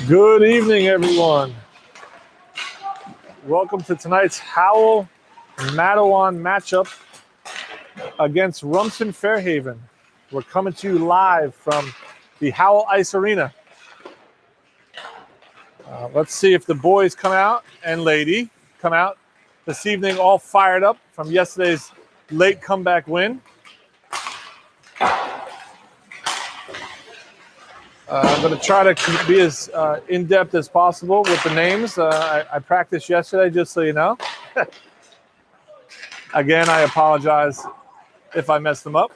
Good evening, everyone. Welcome to tonight's Howell Matawan matchup against Rumson Fairhaven. We're coming to you live from the Howell Ice Arena. Let's see if the boys come out and lady come out this evening all fired up from yesterday's late comeback win. I'm going to try to be as in-depth as possible with the names. I practiced yesterday, just so you know. Again, I apologize if I messed them up.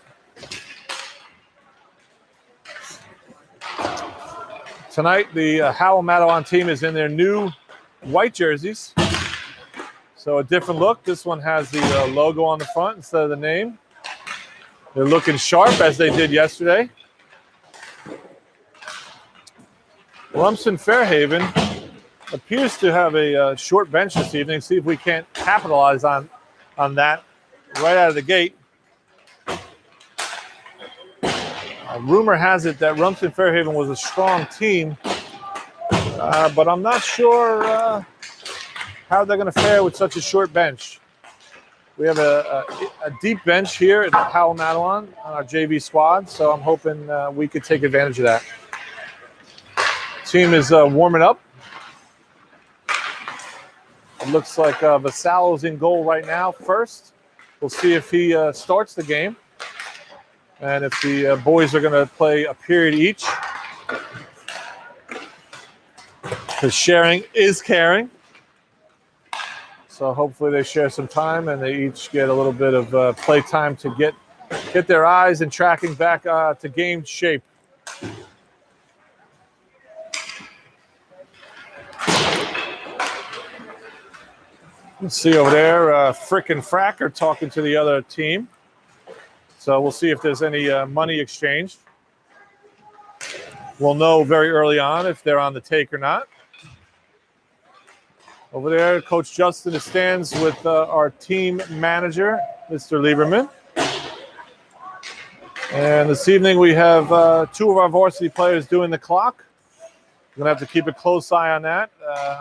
Tonight, the Howell Matawan team is in their new white jerseys. So a different look. This one has the logo on the front instead of the name. They're looking sharp as they did yesterday. Rumson Fairhaven appears to have a short bench this evening. See if we can't capitalize on that right out of the gate. Rumor has it that Rumson Fairhaven was a strong team, but I'm not sure how they're going to fare with such a short bench. We have a deep bench here at Howell Matawan on our JV squad, so I'm hoping we could take advantage of that. Team is warming up. It looks like Vasallo's in goal right now first. We'll see if he starts the game. And if the boys are going to play a period each. Because sharing is caring. So hopefully they share some time and they each get a little bit of play time to get their eyes and tracking back to game shape. Let's see over there, Frick and Frack are talking to the other team. So we'll see if there's any money exchanged. We'll know very early on if they're on the take or not. Over there, Coach Justin stands with our team manager, Mr. Lieberman. And this evening we have two of our varsity players doing the clock. We're going to have to keep a close eye on that.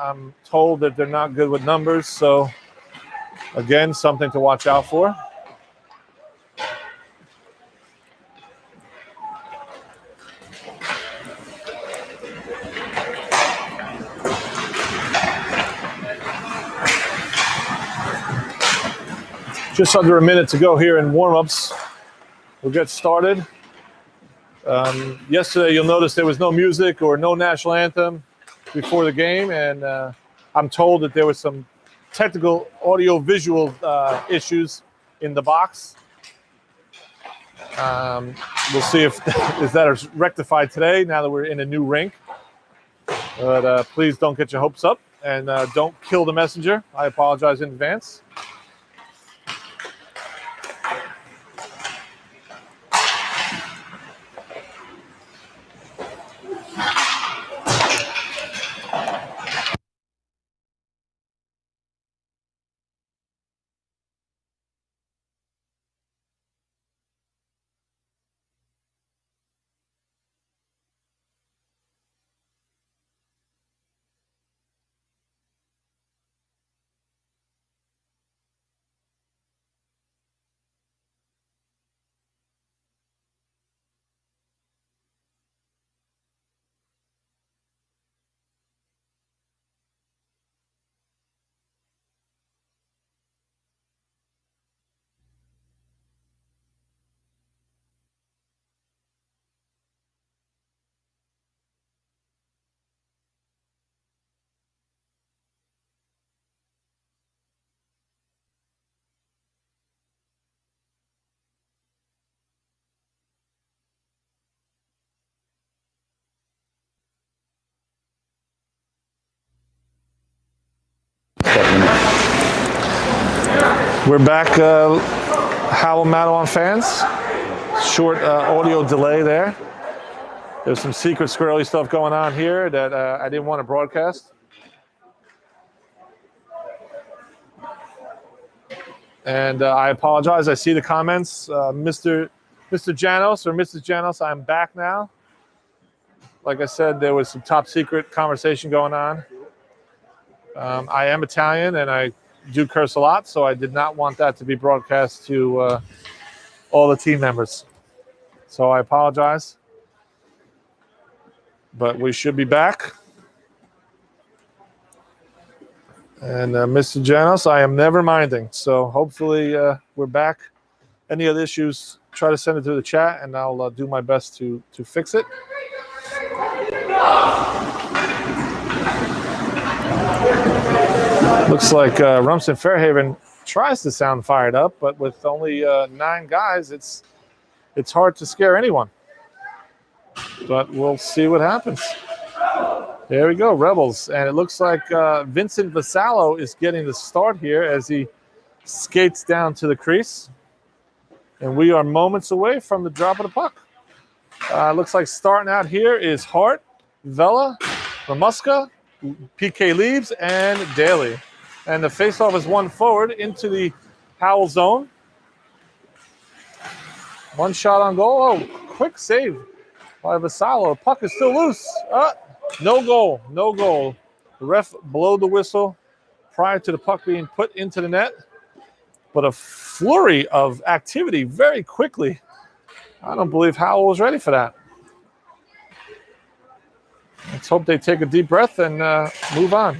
I'm told that they're not good with numbers, so again, something to watch out for. Just under a minute to go here in warm-ups. We'll get started. Yesterday, you'll notice there was no music or no national anthem before the game, and I'm told that there was some technical audio-visual issues in the box. We'll see if that is rectified today now that we're in a new rink. But please don't get your hopes up, and don't kill the messenger. I apologize in advance. We're back, Howell Matawan fans. Short audio delay there. There's some secret squirrely stuff going on here that I didn't want to broadcast. And I apologize. I see the comments. Mr. Janos or Mrs. Janos, I'm back now. Like I said, there was some top secret conversation going on. I am Italian and I do curse a lot, so I did not want that to be broadcast to all the team members. So I apologize. But we should be back. And Mr. Janos, I am never minding. So hopefully we're back. Any other issues, try to send it to the chat, and I'll do my best to fix it. Looks like Rumson Fairhaven tries to sound fired up, but with only 9 guys, it's hard to scare anyone. But we'll see what happens. There we go, Rebels. And it looks like Vincent Vasallo is getting the start here as he skates down to the crease. And we are moments away from the drop of the puck. Looks like starting out here is Hart, Vela, Ramuska, PK Leaves, and Daly. And the faceoff is one forward into the Howell zone. One shot on goal. Oh, quick save by Vasallo. Puck is still loose. No goal. No goal. The ref blew the whistle prior to the puck being put into the net. But a flurry of activity very quickly. I don't believe Howell was ready for that. Let's hope they take a deep breath and move on.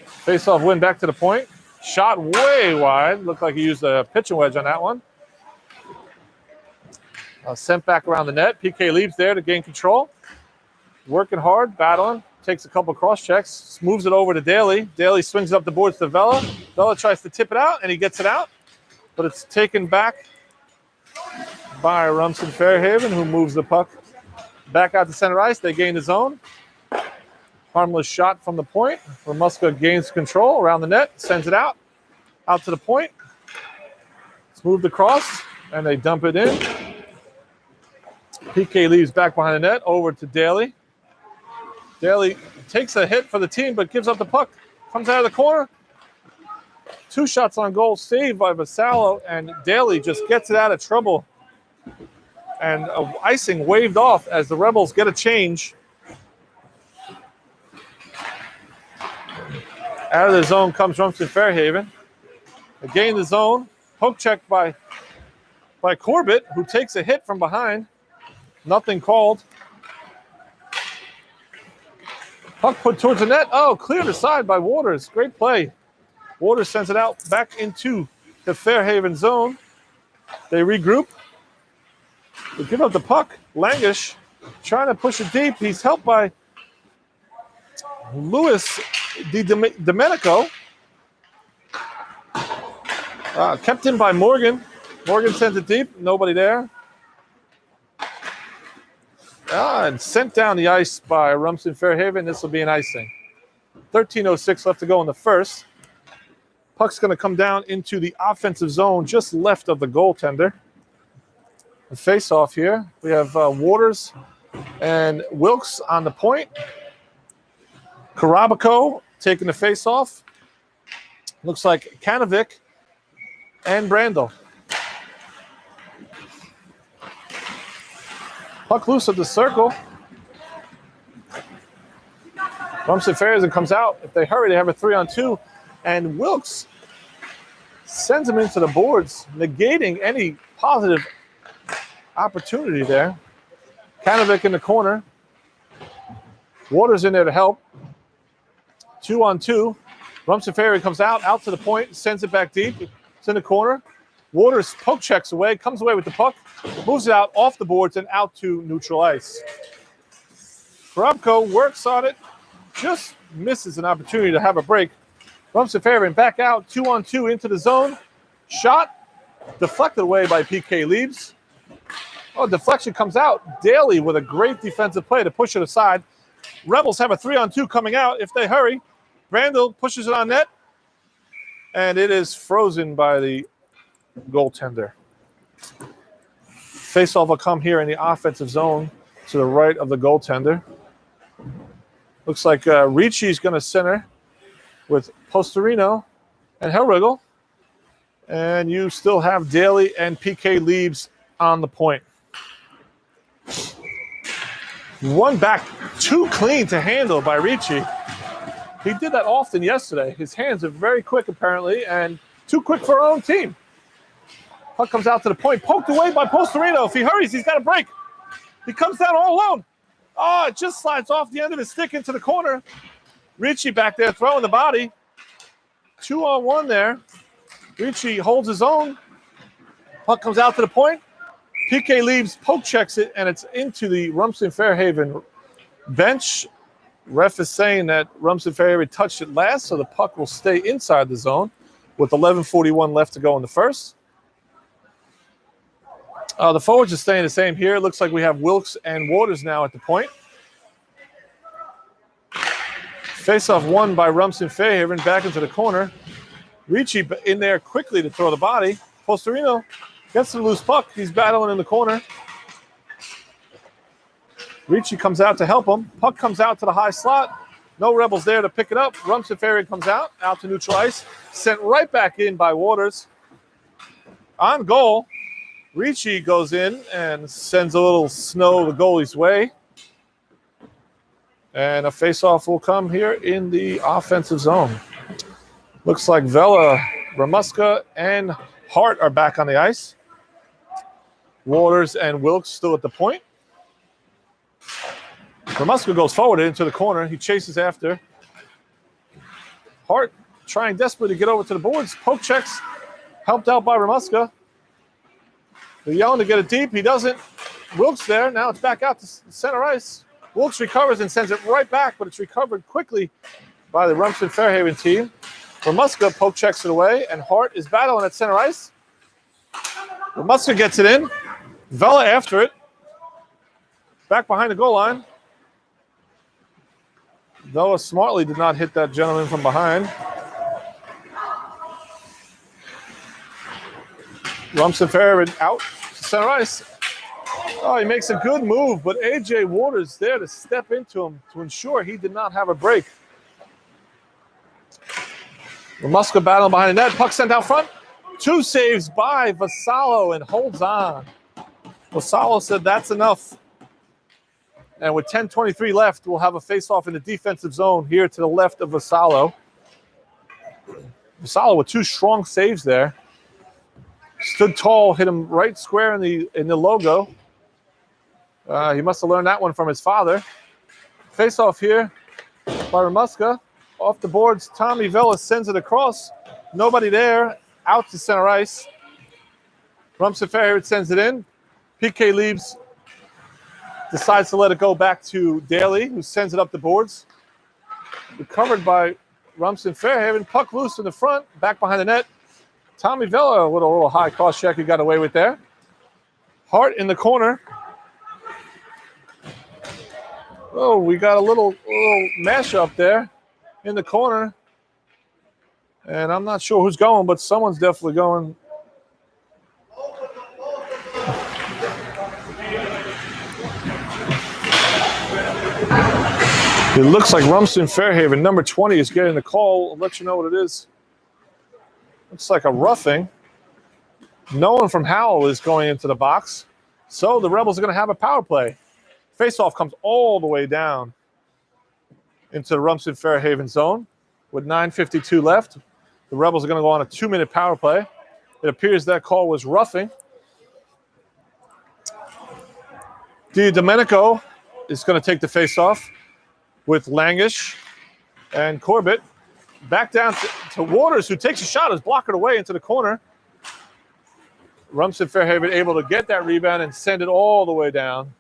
Face-off win back to the point. Shot way wide. Looked like he used a pitching wedge on that one. Sent back around the net. PK Leaves there to gain control. Working hard, battling. Takes a couple cross checks. Moves it over to Daly. Daly swings it up the boards to Vela. Vela tries to tip it out, and he gets it out. But it's taken back by Rumson Fairhaven, who moves the puck back out to center ice. They gain the zone. Harmless shot from the point. Ramuska gains control around the net, sends it out to the point. It's moved across, and they dump it in. PK Leaves back behind the net, over to Daly. Daly takes a hit for the team, but gives up the puck. Comes out of the corner. 2 shots on goal, saved by Vasallo, and Daly just gets it out of trouble. And icing waved off as the Rebels get a change. Out of the zone comes Rumson Fairhaven. They gain the zone. Poke check by Corbett, who takes a hit from behind. Nothing called. Puck put towards the net. Oh, cleared aside by Waters. Great play. Waters sends it out back into the Fairhaven zone. They regroup. They give up the puck. Langish trying to push it deep. He's helped by Luis Domenico. Kept in by Morgan. Morgan sends it deep. Nobody there. And sent down the ice by Rumson Fairhaven. This will be an icing. 13:06 left to go in the first. Puck's going to come down into the offensive zone just left of the goaltender. The face-off here. We have Waters and Wilkes on the point. Karabaco taking the face-off. Looks like Kanovic and Brandel. Puck loose at the circle. Rumson Fairhaven comes out. If they hurry, they have a 3-on-2. And Wilkes sends him into the boards, negating any positive opportunity there. Kanovic in the corner. Waters in there to help. 2-on-2. Rumson Fairhaven comes out to the point, sends it back deep. It's in the corner. Waters poke checks away, comes away with the puck, moves it out off the boards and out to neutral ice. Krabko works on it, just misses an opportunity to have a break. Rumson Fairhaven back out, 2-on-2 into the zone. Shot, deflected away by PK Leaves. Oh, deflection comes out. Daly with a great defensive play to push it aside. Rebels have a 3-on-2 coming out if they hurry. Randall pushes it on net, and it is frozen by the goaltender. Faceoff will come here in the offensive zone to the right of the goaltender. Looks like Ricci's going to center with Posterino and Hellrigel. And you still have Daly and PK Leaves on the point. One back too clean to handle by Ricci. He did that often yesterday. His hands are very quick, apparently, and too quick for our own team. Puck comes out to the point, poked away by Postorino. If he hurries, he's got a break. He comes down all alone. Oh, it just slides off the end of his stick into the corner. Ricci back there throwing the body. 2-on-1 there. Ricci holds his own. Puck comes out to the point. PK leaves, poke checks it, and it's into the Rumson Fairhaven bench. Ref is saying that Rumson Fairhaven touched it last, so the puck will stay inside the zone with 11:41 left to go in the first. The forwards are staying the same here. It looks like we have Wilkes and Waters now at the point. Face-off won by Rumson Fairhaven back into the corner. Ricci in there quickly to throw the body. Postorino gets the loose puck. He's battling in the corner. Ricci comes out to help him. Puck comes out to the high slot. No Rebels there to pick it up. Rumson Fairhaven comes out to neutral ice. Sent right back in by Waters. On goal, Ricci goes in and sends a little snow the goalie's way. And a face-off will come here in the offensive zone. Looks like Vela, Ramuska, and Hart are back on the ice. Waters and Wilkes still at the point. Ramuska goes forward into the corner. He chases after. Hart trying desperately to get over to the boards. Poke checks. Helped out by Ramuska. They're yelling to get it deep. He doesn't. Wilkes there. Now it's back out to center ice. Wilkes recovers and sends it right back, but it's recovered quickly by the Rumson Fairhaven team. Ramuska poke checks it away, and Hart is battling at center ice. Ramuska gets it in. Vela after it. Back behind the goal line. Noah smartly did not hit that gentleman from behind. Rumson Fairhaven out to center ice. Oh, he makes a good move, but A.J. Waters there to step into him to ensure he did not have a break. Ramuska battling behind the net. Puck sent out front. 2 saves by Vassallo and holds on. Vassallo said that's enough. And with 10:23 left, we'll have a face-off in the defensive zone here to the left of Vassallo. Vassallo with 2 strong saves there. Stood tall, hit him right square in the logo. He must have learned that one from his father. Face-off here by Ramuska. Off the boards, Tommy Vela sends it across. Nobody there. Out to center ice. Rumson Fairhaven sends it in. PK leaves. Decides to let it go back to Daly, who sends it up the boards. Recovered by Rumson Fairhaven. Puck loose in the front. Back behind the net. Tommy Vela with a little high cross check he got away with there. Hart in the corner. Oh, we got a little mashup there in the corner. And I'm not sure who's going, but someone's definitely going. It looks like Rumson Fairhaven, number 20, is getting the call. I'll let you know what it is. Looks like a roughing. No one from Howell is going into the box. So the Rebels are going to have a power play. Faceoff comes all the way down into the Rumson Fairhaven zone with 9:52 left. The Rebels are going to go on a 2-minute power play. It appears that call was roughing. Domenico is going to take the faceoff with Langish and Corbett. Back down to Waters, who takes a shot, is blocked away into the corner. Rumson Fairhaven able to get that rebound and send it all the way down.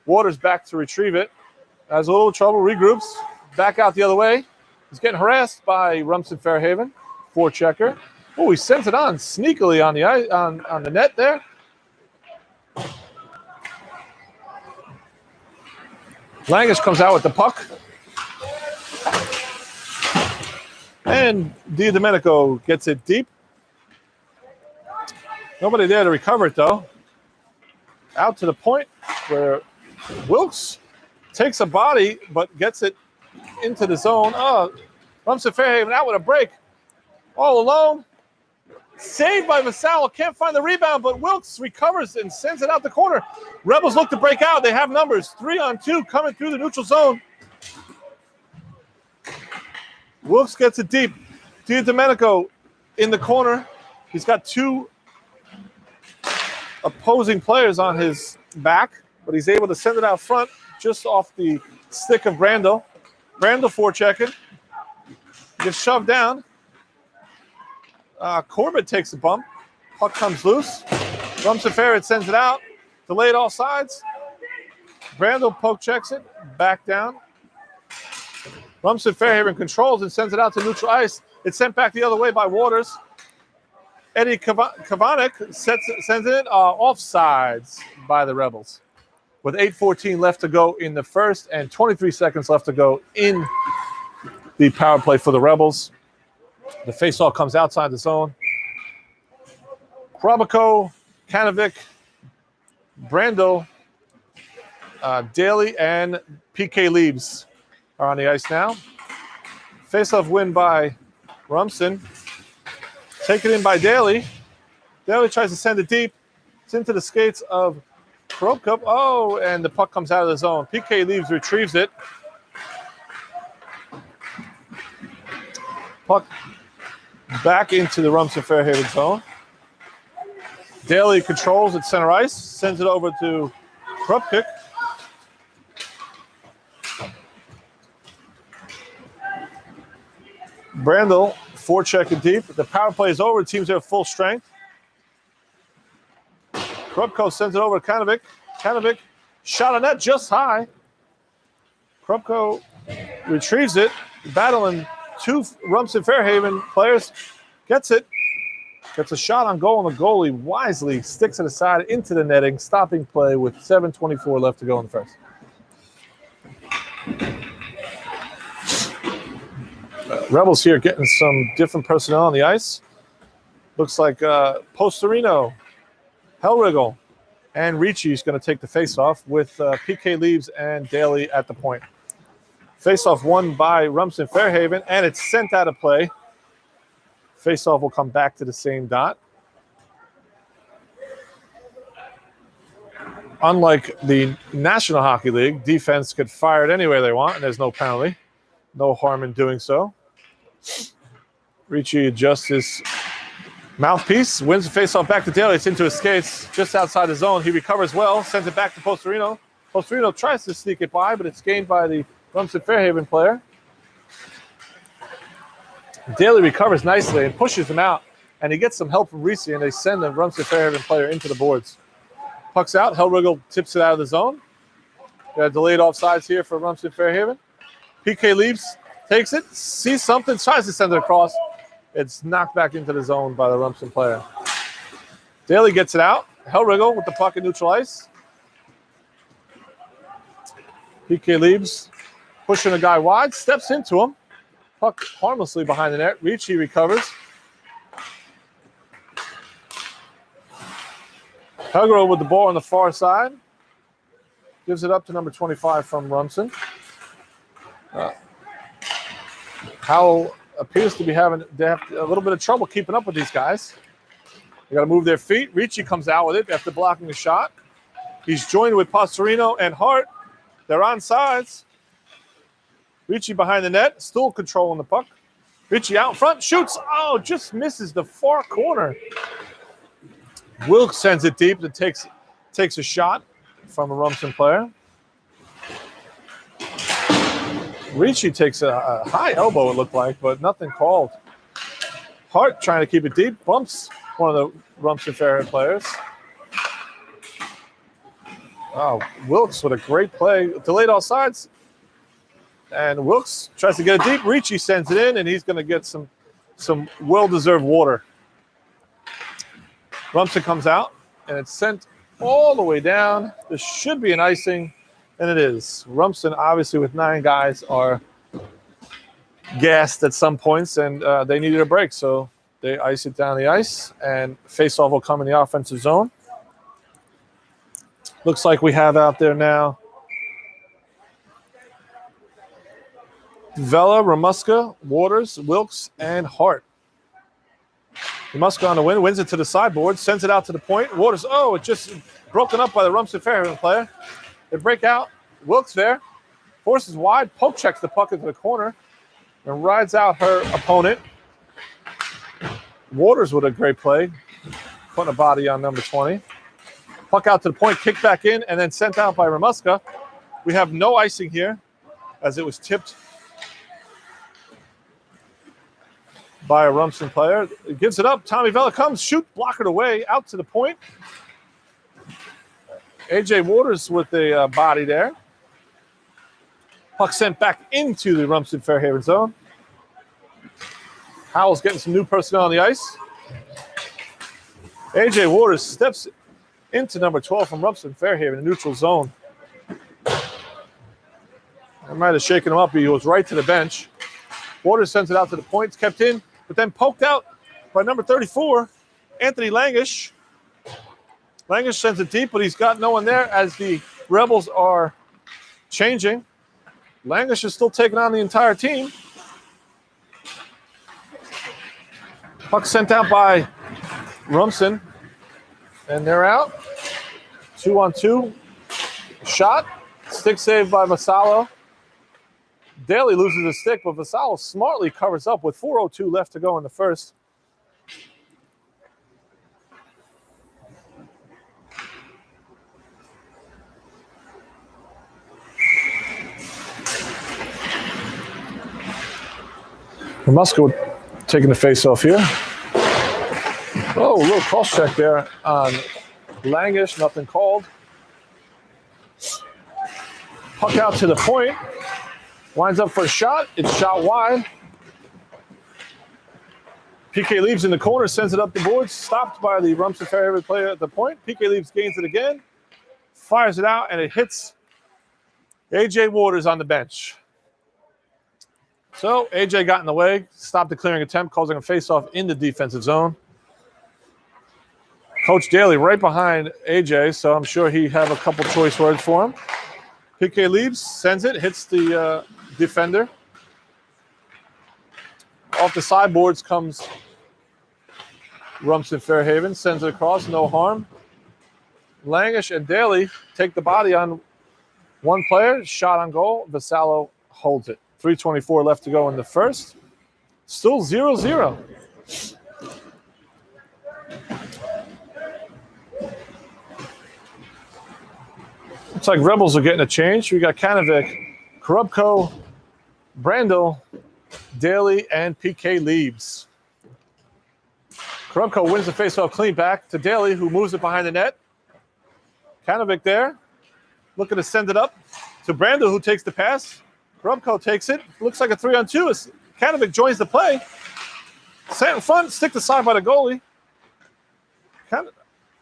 Waters back to retrieve it. Has a little trouble, regroups. Back out the other way. He's getting harassed by Rumson Fairhaven. Forechecker. Oh, he sends it on sneakily on the ice, on the net there. Langish comes out with the puck. And Domenico gets it deep. Nobody there to recover it, though. Out to the point where Wilkes takes a body but gets it into the zone. Oh, Rumson Fairhaven out with a break. All alone. Saved by Matawan. Can't find the rebound, but Wilkes recovers and sends it out the corner. Rebels look to break out. They have numbers. 3-on-2 coming through the neutral zone. Wilkes gets it deep. DiDomenico in the corner. He's got 2 opposing players on his back, but he's able to send it out front just off the stick of Brando. Brando forechecking. Gets shoved down. Corbett takes a bump. Puck comes loose. Rumson Fairhaven sends it out. Delayed all sides. Brando poke checks it. Back down. Rumson Fairhaven controls and sends it out to neutral ice. It's sent back the other way by Waters. Eddie Kavanik sends it offsides by the Rebels. With 8:14 left to go in the first and 23 seconds left to go in the power play for the Rebels. The faceoff comes outside the zone. Krabico, Kanovic, Brando, Daly, and PK Leibs are on the ice now. Faceoff win by Rumson. Taken in by Daly. Daly tries to send it deep. It's into the skates of Krabico. Oh, and the puck comes out of the zone. PK Leibs retrieves it. Puck back into the Rumson Fairhaven zone. Daly controls at center ice, sends it over to Krupkik. Brandel forechecking deep. The power play is over. The teams are at full strength. Krupko sends it over to Kanovic. Kanovic shot on net just high. Krupko retrieves it, battling 2 Rumson Fairhaven players. Gets it. Gets a shot on goal, and the goalie wisely sticks it aside into the netting, stopping play with 7:24 left to go in the first. Rebels here getting some different personnel on the ice. Looks like Postorino, Hellrigel, and Ricci is going to take the faceoff with PK Leibs and Daly at the point. Faceoff won by Rumson Fairhaven, and it's sent out of play. Faceoff will come back to the same dot. Unlike the National Hockey League, defense could fire it anywhere they want, and there's no penalty. No harm in doing so. Ricci adjusts his mouthpiece, wins the faceoff back to Daly. It's into his skates, just outside the zone. He recovers well, sends it back to Postorino. Postorino tries to sneak it by, but it's gained by the Rumson Fairhaven player. Daly recovers nicely and pushes him out, and he gets some help from Ricci, and they send the Rumson Fairhaven player into the boards. Puck's out. Hellrigel tips it out of the zone. Got a delayed offsides here for Rumson Fairhaven. PK Leibs takes it, sees something, tries to send it across. It's knocked back into the zone by the Rumson player. Daly gets it out. Hellrigel with the puck at neutral ice. PK Leibs pushing a guy wide, steps into him. Puck harmlessly behind the net. Ricci recovers. Hellrigel with the ball on the far side. Gives it up to number 25 from Rumson. Howell appears to be having a little bit of trouble keeping up with these guys. They got to move their feet. Ricci comes out with it after blocking the shot. He's joined with Postorino and Hart. They're on sides. Ricci behind the net, still controlling the puck. Ricci out front, shoots. Oh, just misses the far corner. Wilkes sends it deep and takes a shot from a Rumson player. Ricci takes a high elbow, it looked like, but nothing called. Hart trying to keep it deep, bumps one of the Rumson Fairhaven players. Oh, Wilkes with a great play. Delayed all sides. And Wilkes tries to get it deep. Ricci sends it in, and he's going to get some well-deserved water. Rumson comes out, and it's sent all the way down. This should be an icing, and it is. Rumson, obviously, with 9 guys, are gassed at some points, and they needed a break. So they ice it down the ice, and faceoff will come in the offensive zone. Looks like we have out there now Vela, Ramuska, Waters, Wilkes, and Hart. Rumson on the win, wins it to the sideboard, sends it out to the point. Waters, oh, it just broken up by the Rumson Fairhaven player. They break out. Wilkes there. Forces wide, poke checks the puck into the corner and rides out her opponent. Waters with a great play, putting a body on number 20. Puck out to the point, kicked back in, and then sent out by Ramuska. We have no icing here as it was tipped by a Rumson player. It gives it up. Tommy Vella comes, shoot, block it away, out to the point. AJ Waters with the body there. Puck sent back into the Rumson Fairhaven zone. Howell's getting some new personnel on the ice. AJ Waters steps into number 12 from Rumson Fairhaven, the neutral zone. I might have shaken him up, but he goes right to the bench. Waters sends it out to the point, it's kept in, but then poked out by number 34, Anthony Langish. Langish sends it deep, but he's got no one there as the Rebels are changing. Langish is still taking on the entire team. Puck sent out by Rumson, and they're out. 2-on-2. Shot. Stick saved by Vassallo. Daly loses a stick, but Vassallo smartly covers up with 4:02 left to go in the first. Ramuska taking the face off here. Oh, a little cross check there on Langish, nothing called. Puck out to the point. Winds up for a shot. It's shot wide. PK Leaves in the corner, sends it up the boards. Stopped by the Rumson Fairhaven player at the point. PK Leaves gains it again. Fires it out, and it hits AJ Waters on the bench. So AJ got in the way, stopped the clearing attempt, causing a face-off in the defensive zone. Coach Daly right behind AJ, so I'm sure he have a couple choice words for him. PK Leaves sends it, hits the defender. Off the sideboards comes Rumson Fairhaven, sends it across, no harm. Langish and Daly take the body on one player, shot on goal. Vassallo holds it. 3:24 left to go in the first. Still 0-0. Looks like Rebels are getting a change. We got Kanovic, Korubko, Brandel, Daly, and PK Leaves. Korubko wins the faceoff clean back to Daly, who moves it behind the net. Kanovic there, looking to send it up to Brandel, who takes the pass. Korubko takes it. Looks like a 3-on-2. Kanovic joins the play. Set in front, stick aside by the goalie.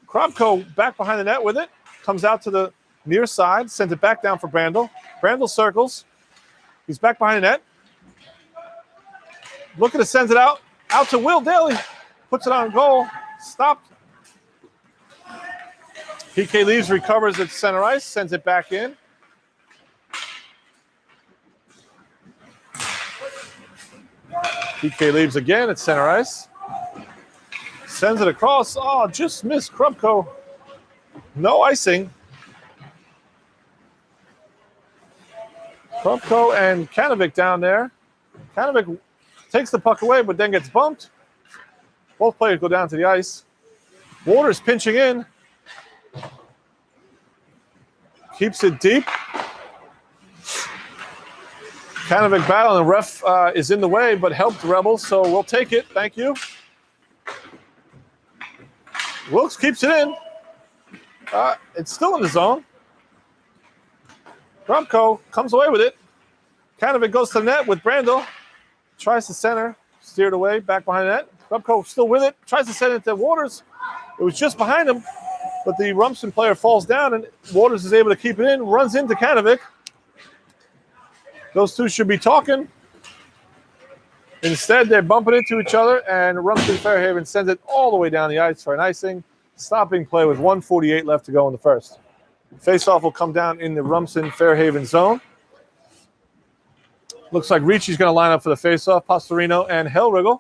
Korubko back behind the net with it. Comes out to the near side, sends it back down for Brandel. Brandel circles. He's back behind the net. Looking to send it out to Will Daly. Puts it on goal. Stopped. PK Leaves recovers at center ice, sends it back in. PK Leaves again at center ice. Sends it across. Oh, just missed Korubko. No icing. Korubko and Kanovic down there. Kanovic takes the puck away, but then gets bumped. Both players go down to the ice. Waters pinching in. Keeps it deep. Kanovic battle, and the ref is in the way, but helped the Rebels, so we'll take it. Thank you. Wilkes keeps it in. It's still in the zone. Korubko comes away with it. Kanovic goes to the net with Brandel. Tries to center. Steered away, back behind the net. Korubko still with it. Tries to send it to Waters. It was just behind him, but the Rumson player falls down, and Waters is able to keep it in. Runs into Kanovic. Those two should be talking. Instead, they're bumping into each other, and Rumson Fairhaven sends it all the way down the ice for an icing. Stopping play with 1:48 left to go in the first. Faceoff will come down in the Rumson Fairhaven zone. Looks like Ricci's going to line up for the faceoff. Pastorino and Hellrigel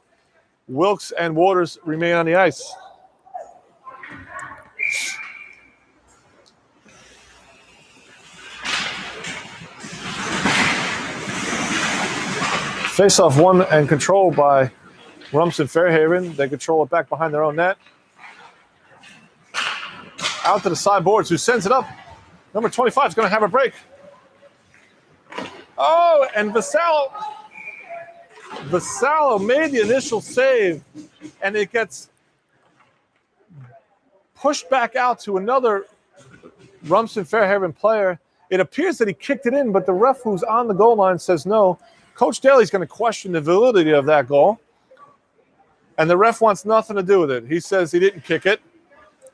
Wilkes and Waters remain on the ice. Face-off won and controlled by Rumson Fairhaven. They control it back behind their own net. Out to the sideboards, who sends it up. Number 25 is going to have a break. Oh, and Vasallo made the initial save, and it gets pushed back out to another Rumson Fairhaven player. It appears that he kicked it in, but the ref who's on the goal line says no. Coach Daly's going to question the validity of that goal, and the ref wants nothing to do with it. He says he didn't kick it.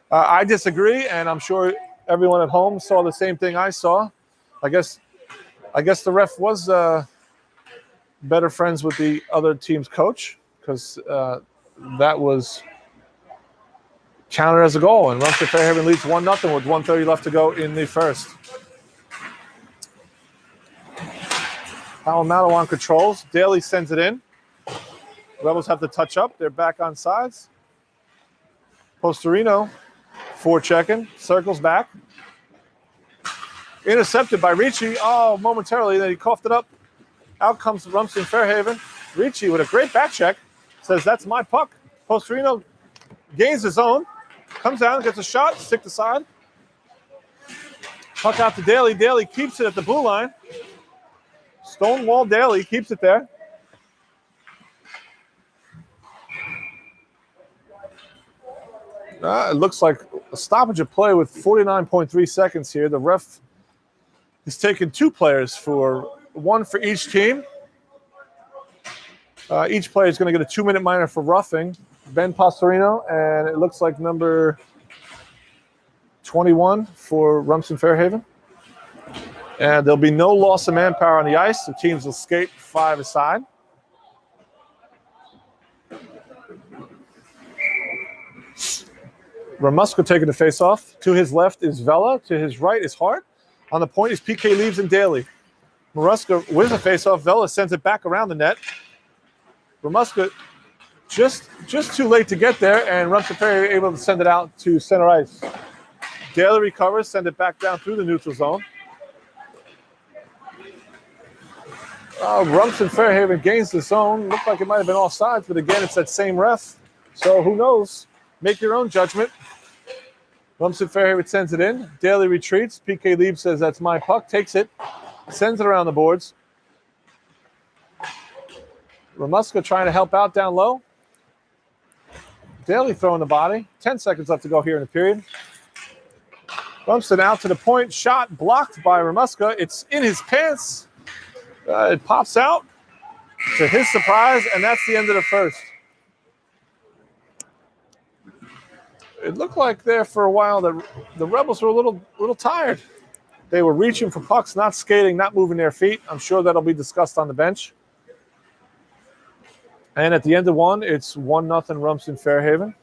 I disagree, and I'm sure everyone at home saw the same thing I saw. I guess the ref was better friends with the other team's coach, because that was counted as a goal, and Rumson Fairhaven leads 1-0 with 1:30 left to go in the first. Howell Matawan controls. Daly sends it in. Rebels have to touch up. They're back on sides. Postorino forechecking, circles back. Intercepted by Ricci. Oh, momentarily, then he coughed it up. Out comes Rumson Fairhaven. Ricci with a great back check. Says, that's my puck. Postorino gains his own. Comes down, gets a shot, stick to side. Puck out to Daly. Daly keeps it at the blue line. Stonewall Daly keeps it there. It looks like a stoppage of play with 49.3 seconds here. The ref is taking two players one for each team. Each player is going to get a 2-minute minor for roughing. Ben Pastorino, and it looks like number 21 for Rumson Fairhaven. And there'll be no loss of manpower on the ice. The teams will skate 5 aside. Ramuska taking the face-off. To his left is Vela. To his right is Hart. On the point is PK Leaves and Daly. Ramuska wins the face-off. Vela sends it back around the net. Ramuska just too late to get there, and Rumson Fairhaven able to send it out to center ice. Daly recovers, send it back down through the neutral zone. Rumson Fairhaven gains the zone. Looked like it might have been offsides, but again, it's that same ref. So who knows? Make your own judgment. Rumson Fairhaven sends it in. Daly retreats. PK Lieb says, that's my puck. Takes it. Sends it around the boards. Ramuska trying to help out down low. Daly throwing the body. 10 seconds left to go here in the period. Rumson out to the point. Shot blocked by Ramuska. It's in his pants. It pops out to his surprise, and that's the end of the first. It looked like there for a while that the Rebels were a little tired. They were reaching for pucks, not skating, not moving their feet. I'm sure that'll be discussed on the bench. And at the end of one, it's 1-0 Rumson Fairhaven.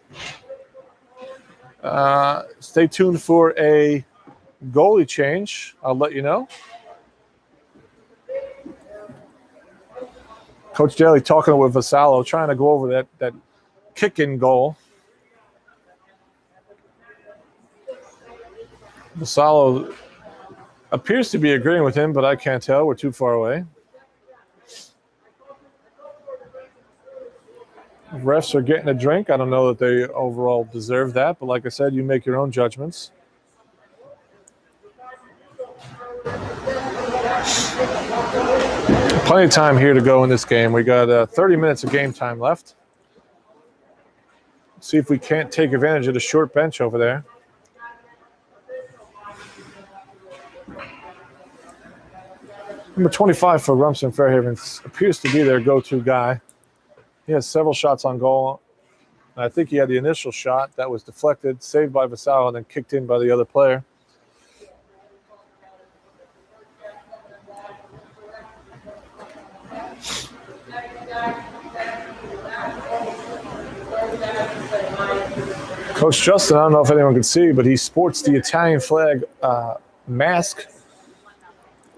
Stay tuned for a goalie change. I'll let you know. Coach Daly talking with Vasallo, trying to go over that kick-in goal. Vasallo appears to be agreeing with him, but I can't tell. We're too far away. Refs are getting a drink. I don't know that they overall deserve that, but like I said, you make your own judgments. Plenty of time here to go in this game. We got 30 minutes of game time left. See if we can't take advantage of the short bench over there. Number 25 for Rumson Fairhaven appears to be their go-to guy. He has several shots on goal. I think he had the initial shot that was deflected, saved by Vasallo, and then kicked in by the other player. Coach Justin, I don't know if anyone can see, but he sports the Italian flag mask,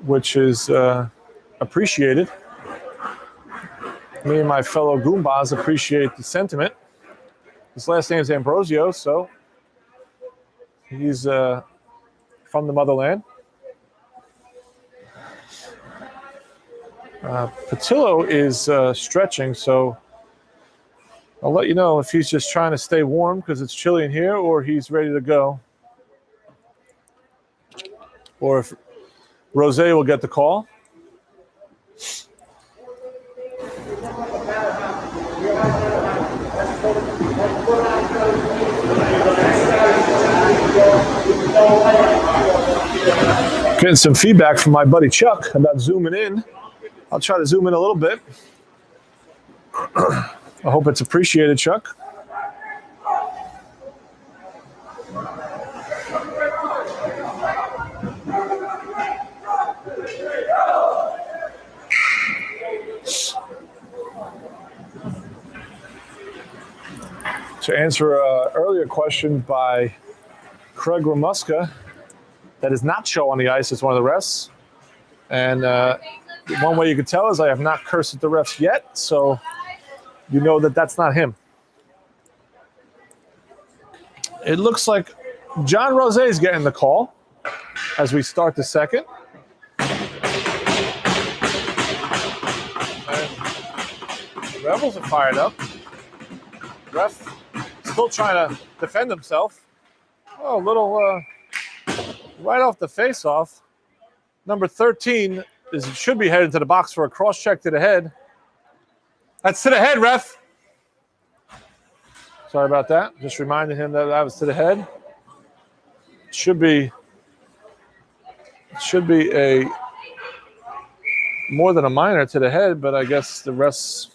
which is appreciated. Me and my fellow Goombas appreciate the sentiment. His last name is Ambrosio, so he's from the motherland. Patillo is stretching, so I'll let you know if he's just trying to stay warm because it's chilly in here, or he's ready to go. Or if Rose will get the call. Getting some feedback from my buddy Chuck about zooming in. I'll try to zoom in a little bit. I hope it's appreciated, Chuck. To answer an earlier question by Craig Ramuska, that is not show on the ice as one of the refs. And one way you can tell is I have not cursed at the refs yet, so you know that that's not him. It looks like John Rose is getting the call as we start the second. And the Rebels are fired up. Ref still trying to defend himself. Oh, a little right off the face-off. Number 13 should be headed to the box for a cross-check to the head. That's to the head, ref. Sorry about that. Just reminding him that was to the head. Should be a more than a minor to the head, but I guess the refs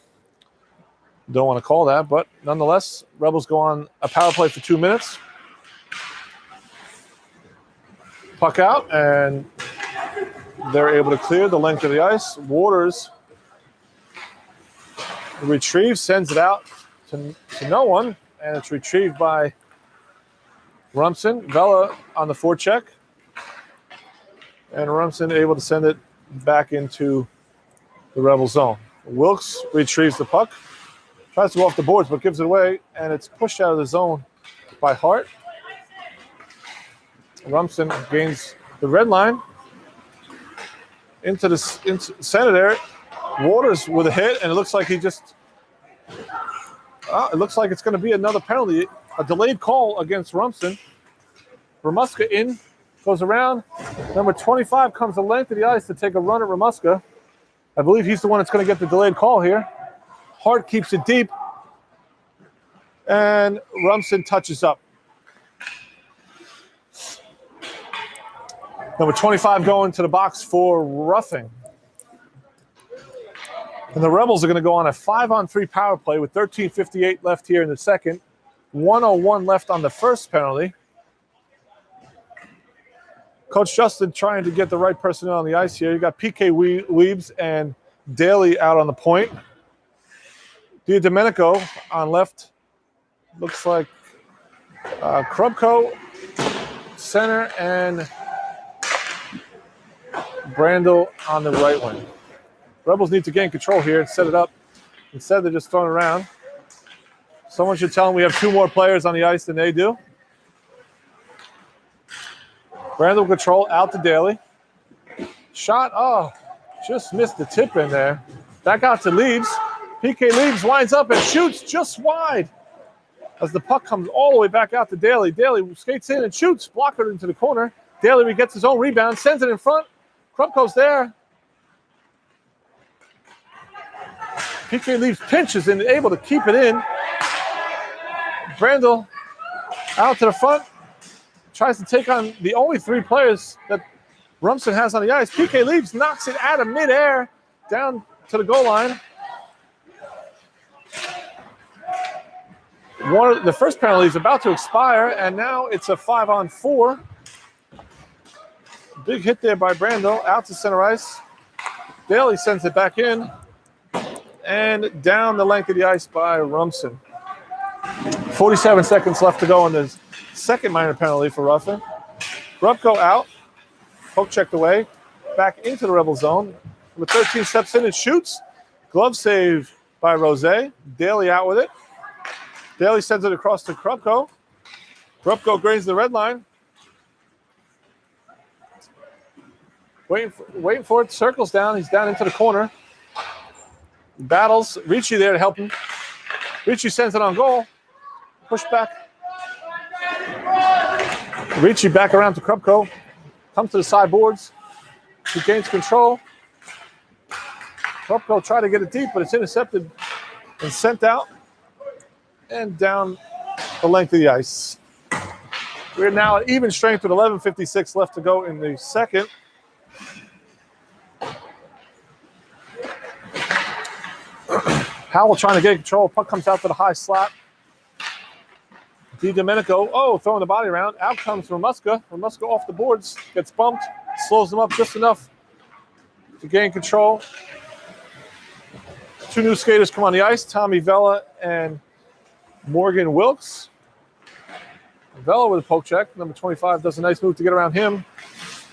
don't want to call that. But nonetheless, Rebels go on a power play for 2 minutes. Puck out, and they're able to clear the length of the ice. Waters retrieves, sends it out to no one, and it's retrieved by Rumson. Vela on the forecheck, and Rumson able to send it back into the Rebel zone. Wilkes retrieves the puck, tries to go off the boards, but gives it away, and it's pushed out of the zone by Hart. Rumson gains the red line into the center there. Waters with a hit, and it looks like he just. It looks like it's going to be another penalty, a delayed call against Rumson. Ramuska in, goes around. Number 25 comes the length of the ice to take a run at Ramuska. I believe he's the one that's going to get the delayed call here. Hart keeps it deep, and Rumson touches up. Number 25 going to the box for roughing. And the Rebels are going to go on a 5-on-3 power play with 13:58 left here in the second. 1:01 left on the first penalty. Coach Justin trying to get the right personnel on the ice here. You got PK Weebs and Daly out on the point. Domenico on left. Looks like Krubko, center, and Brandel on the right wing. Rebels need to gain control here and set it up. Instead, they're just throwing it around. Someone should tell them we have 2 more players on the ice than they do. Brandel control out to Daly. Shot, just missed the tip in there. Back out to Leaves. PK Leaves winds up and shoots just wide as the puck comes all the way back out to Daly. Daly skates in and shoots, blocker into the corner. Daly gets his own rebound, sends it in front. Krupko's there. PK Leaves pinches and able to keep it in. Brandel out to the front. Tries to take on the only 3 players that Rumson has on the ice. PK Leaves knocks it out of midair down to the goal line. The first penalty is about to expire, and now it's a 5-on-4. Big hit there by Brandel, out to center ice. Daly sends it back in, and down the length of the ice by Rumson. 47 seconds left to go in the second minor penalty for roughing. Krupko out, poke checked away, back into the Rebel zone. Number 13 steps in and shoots. Glove save by Rose. Daly out with it. Daly sends it across to Krupko. Krupko grazes the red line. Waiting for it. Circles down. He's down into the corner. Battles. Ricci there to help him. Ricci sends it on goal. Push back. Ricci back around to Krupko. Comes to the sideboards. He gains control. Krupko tried to get it deep, but it's intercepted and sent out and down the length of the ice. We're now at even strength with 11:56 left to go in the second. Howell trying to get control. Puck comes out to the high slot. Domenico, throwing the body around. Out comes Ramuska. Ramuska off the boards, gets bumped, slows them up just enough to gain control. Two new skaters come on the ice, Tommy Vella and Morgan Wilkes. Vella with a poke check. Number 25 does a nice move to get around him.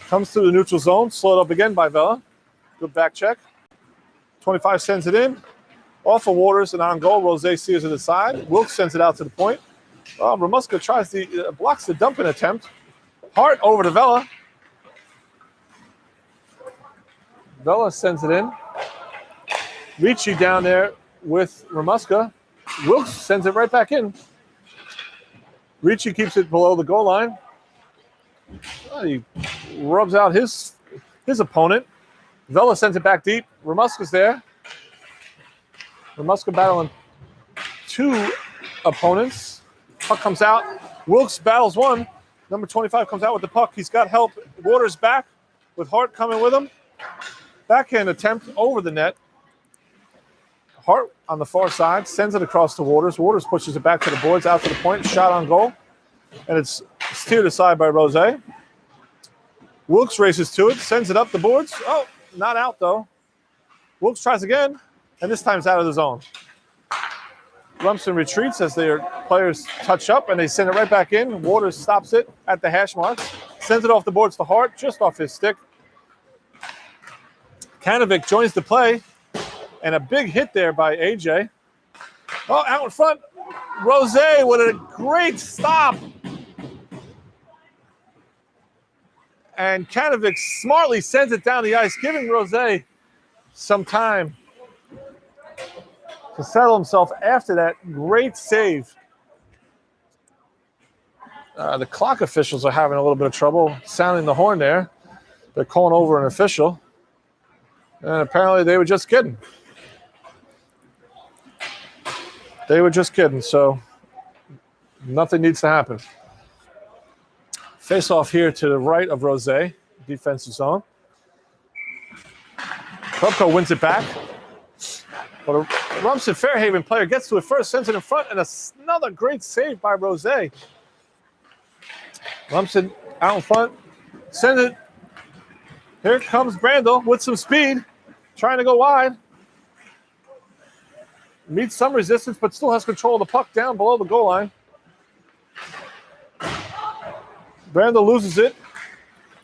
Comes to the neutral zone, slowed up again by Vella. Good back check. 25 sends it in. Off of Waters and on goal. Rose sears it aside. Wilkes sends it out to the point. Ramuska tries to blocks the dumping attempt. Hart over to Vella. Vella sends it in. Ricci down there with Ramuska. Wilkes sends it right back in. Ricci keeps it below the goal line. He rubs out his opponent. Vella sends it back deep. Ramuska's there. Ramuska battling two opponents. Puck comes out. Wilkes battles one. Number 25 comes out with the puck. He's got help. Waters back with Hart coming with him. Backhand attempt over the net. Hart on the far side sends it across to Waters. Waters pushes it back to the boards, out to the point. Shot on goal. And it's steered aside by Rose. Wilkes races to it, sends it up the boards. Oh, not out though. Wilkes tries again, and this time it's out of the zone. Rumson retreats as their players touch up, and they send it right back in. Waters stops it at the hash marks, sends it off the boards to Hart, just off his stick. Kanovic joins the play, and a big hit there by AJ. Oh, out in front, Rose with a great stop. And Kanovic smartly sends it down the ice, giving Rose some time to settle himself after that great save. The clock officials are having a little bit of trouble sounding the horn there. They're calling over an official. And apparently they were just kidding. They were just kidding, so nothing needs to happen. Face off here to the right of Rose, defensive zone. Krupko wins it back. But a Rumson Fairhaven player gets to it first, sends it in front, and another great save by Rose. Rumson out in front, sends it. Here comes Brandel with some speed, trying to go wide. Meets some resistance, but still has control of the puck down below the goal line. Brandel loses it.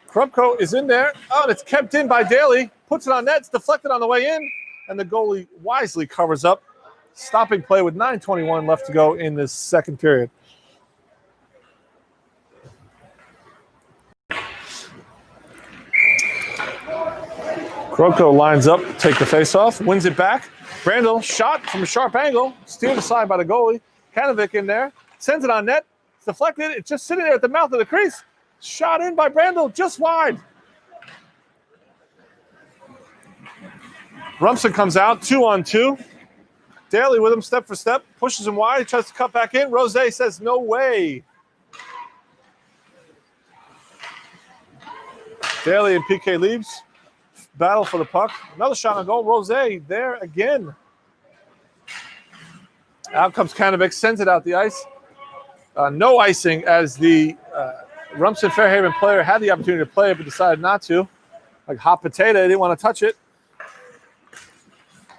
Krupko is in there. Oh, and it's kept in by Daly. Puts it on net. It's deflected on the way in. And the goalie wisely covers up. Stopping play with 9:21 left to go in this second period. Krupko lines up, take the face-off, wins it back. Brandel shot from a sharp angle, steered aside by the goalie. Kanovic in there, sends it on net. It's deflected. It's just sitting there at the mouth of the crease. Shot in by Brandel, just wide. Rumson comes out, 2-on-2. Daly with him, step for step, pushes him wide, tries to cut back in. Rose says, no way. Daly and PK leaves. Battle for the puck. Another shot on goal. Rose there again. Out comes Kanovic, sends it out the ice. No icing as the Rumson Fairhaven player had the opportunity to play it but decided not to. Like hot potato, they didn't want to touch it.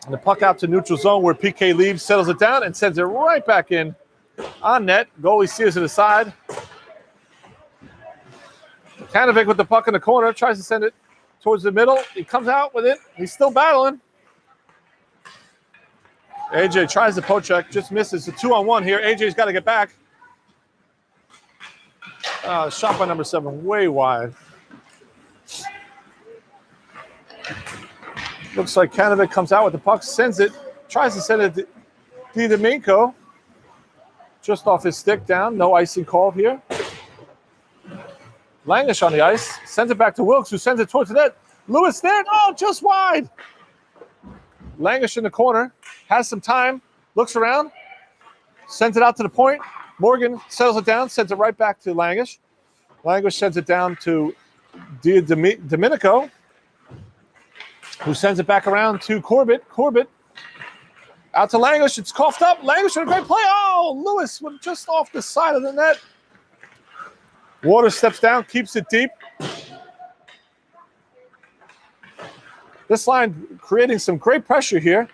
And the puck out to neutral zone where PK leaves, settles it down, and sends it right back in on net. Goalie steers it aside. Kanovic with the puck in the corner, tries to send it towards the middle. He comes out with it. He's still battling. AJ tries the poke check, just misses. It's a 2-on-1 here. AJ's got to get back. Shot by number 7, way wide. Looks like Canada comes out with the puck, sends it, tries to send it to DiDomenico. Just off his stick down. No icing called here. Langish on the ice. Sends it back to Wilkes, who sends it towards the net. Lewis there. Oh, just wide. Langish in the corner. Has some time. Looks around. Sends it out to the point. Morgan settles it down. Sends it right back to Langish. Langish sends it down to DiDomenico, who sends it back around to Corbett. Corbett out to Langish. It's coughed up. Langish with a great play. Oh, Lewis went just off the side of the net. Water steps down, keeps it deep. This line creating some great pressure here.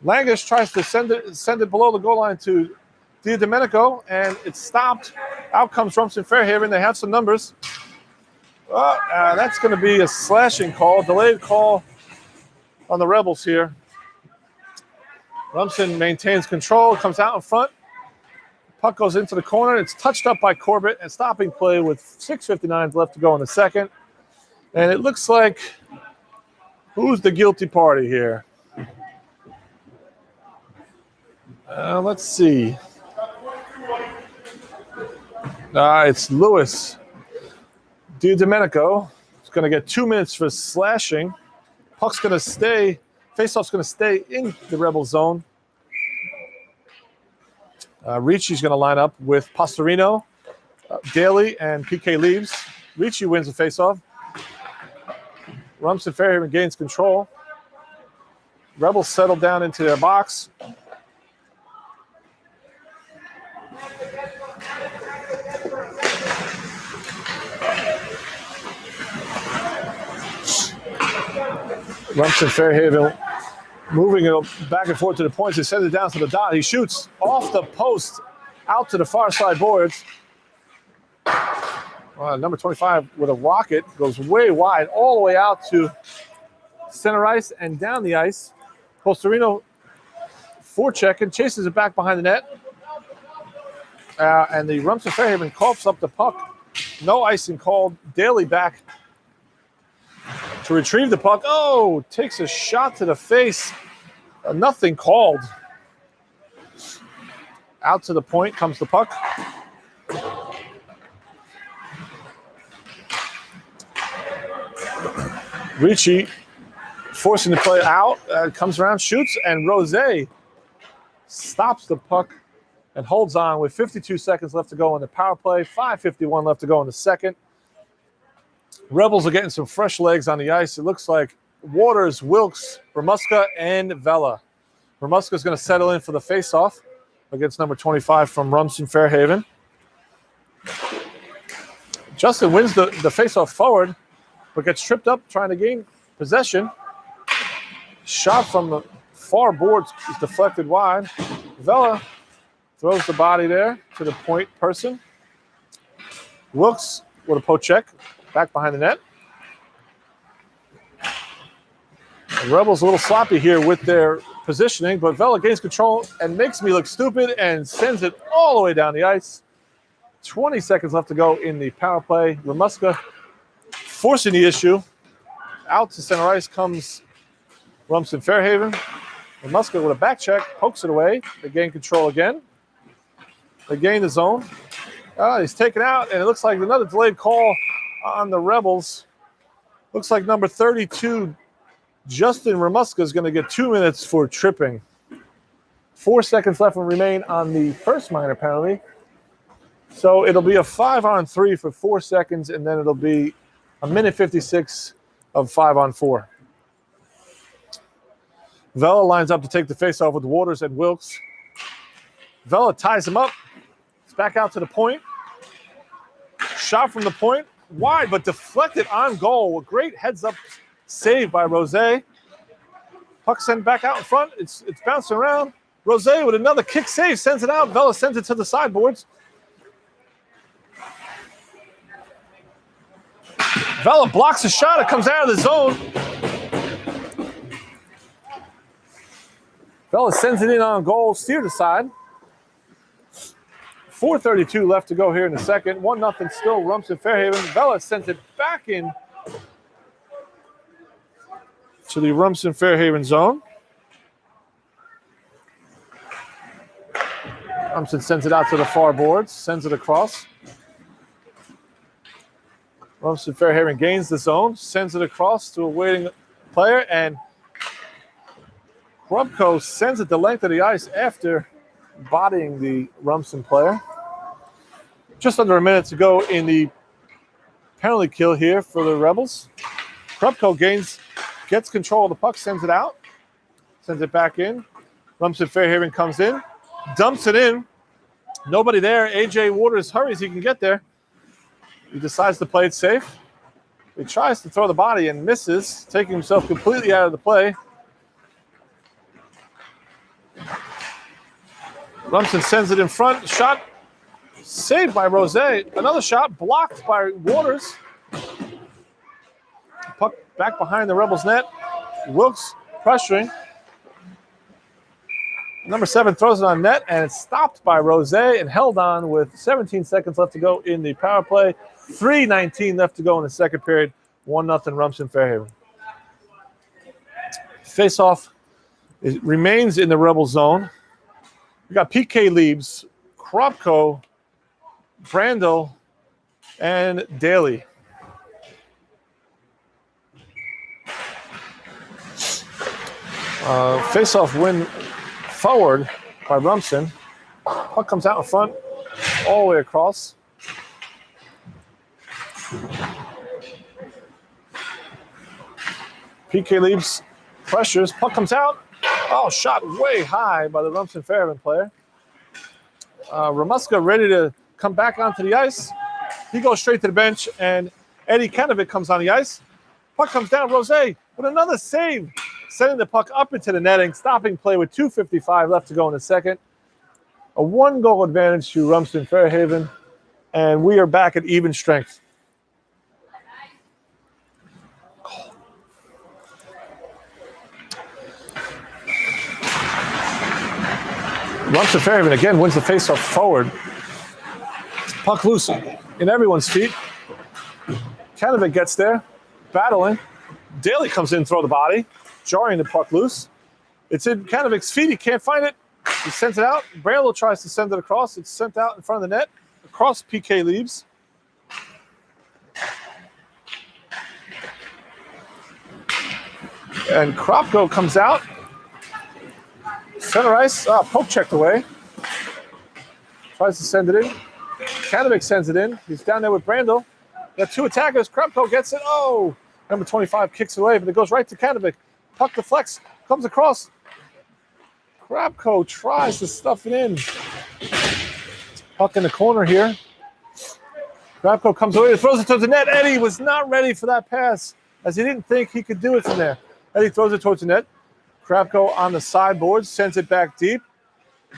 Langish tries to send it below the goal line to DiDomenico, and it's stopped. Out comes Rumson Fairhaven. They have some numbers. That's going to be a slashing call, delayed call on the Rebels here. Rumson maintains control, comes out in front. Puck goes into the corner. It's touched up by Corbett, and stopping play with 6:59 left to go in the second. And it looks like, who's the guilty party here? Let's see. It's Lewis. DiDomenico is going to get 2 minutes for slashing. Puck's going to stay. Faceoff's going to stay in the Rebel zone. Ricci's going to line up with Pastorino, Daly, and PK leaves. Ricci wins the faceoff. Rumson Fairhaven gains control. Rebels settle down into their box. Rumson Fairhaven moving it back and forth to the points. He sends it down to the dot. He shoots off the post out to the far side boards. Number 25 with a rocket goes way wide all the way out to center ice and down the ice. Pastorino forechecking, chases it back behind the net. And the Rumson Fairhaven coughs up the puck. No icing called. Daly back to retrieve the puck. Oh, takes a shot to the face. Nothing called. Out to the point comes the puck. Ricci forcing the play out. Comes around, shoots, and Rose stops the puck and holds on with 52 seconds left to go in the power play. 5:51 left to go in the second. Rebels are getting some fresh legs on the ice. It looks like Waters, Wilkes, Ramuska, and Vela. Ramuska is going to settle in for the faceoff against number 25 from Rumson Fairhaven. Justin wins the faceoff forward, but gets tripped up trying to gain possession. Shot from the far boards is deflected wide. Vela throws the body there to the point person. Wilkes with a poke check. Back behind the net. The Rebels a little sloppy here with their positioning, but Vela gains control and makes me look stupid and sends it all the way down the ice. 20 seconds left to go in the power play. Ramuska forcing the issue. Out to center ice comes Rumson Fairhaven. Ramuska with a back check, pokes it away. They gain control again. They gain the zone. He's taken out, and it looks like another delayed call on the Rebels. Looks like number 32, Justin Ramuska, is going to get 2 minutes for tripping. 4 seconds left will remain on the first minor penalty. So it'll be a 5-on-3 for 4 seconds, and then it'll be a minute 56 of 5-on-4. Vela lines up to take the faceoff with Waters and Wilkes. Vela ties him up. It's back out to the point. Shot from the point. Wide, but deflected on goal. A great heads-up save by Rose. Puck sent back out in front. It's bouncing around. Rose with another kick save. Sends it out. Vela sends it to the sideboards. Vela blocks a shot. It comes out of the zone. Vela sends it in on goal, steered aside. 4:32 left to go here in the second. 1-0 still, Rumson Fairhaven. Vela sends it back in to the Rumson Fairhaven zone. Rumson sends it out to the far boards, sends it across. Rumson Fairhaven gains the zone, sends it across to a waiting player, and Krupko sends it the length of the ice after bodying the Rumson player. Just under a minute to go in the penalty kill here for the Rebels. Krupko gets control of the puck, sends it out, sends it back in. Rumson Fairhaven comes in, dumps it in. Nobody there. A.J. Waters hurries. He can get there. He decides to play it safe. He tries to throw the body and misses, taking himself completely out of the play. Rumson sends it in front. Shot saved by Rose. Another shot blocked by Waters. Puck back behind the Rebels net. Wilkes pressuring. Number 7 throws it on net, and it's stopped by Rose and held on with 17 seconds left to go in the power play. 3:19 left to go in the second period. 1-0 Rumson Fairhaven. Face-off remains in the Rebel zone. We got PK Leibs, Krupko, Brandel, and Daly. Face-off win forward by Rumson. Puck comes out in front, all the way across. PK Leibs pressures, puck comes out. Oh, shot way high by the Rumson Fairhaven player. Ramuska ready to come back onto the ice. He goes straight to the bench, and Eddie Kenovic comes on the ice. Puck comes down, Rose with another save, sending the puck up into the netting, stopping play with 2:55 left to go in the second. A 1-goal advantage to Rumson Fairhaven, and we are back at even strength. Rumson Fairhaven again wins the faceoff forward. Puck loose in everyone's feet. Kenovic gets there, battling. Daly comes in, throw the body, jarring the puck loose. It's in Kenovic's feet. He can't find it. He sends it out. Brandel tries to send it across. It's sent out in front of the net, across PK Leibs. And Krupko comes out. Center ice, poke checked away. Tries to send it in. Kenovic sends it in. He's down there with Brandel. Got 2 attackers. Krupko gets it. Oh, number 25 kicks it away, but it goes right to Kenovic. Puck deflects, comes across. Krupko tries to stuff it in. Puck in the corner here. Krupko comes away, throws it towards the net. Eddie was not ready for that pass, as he didn't think he could do it from there. Eddie throws it towards the net. Krupko on the sideboard, sends it back deep.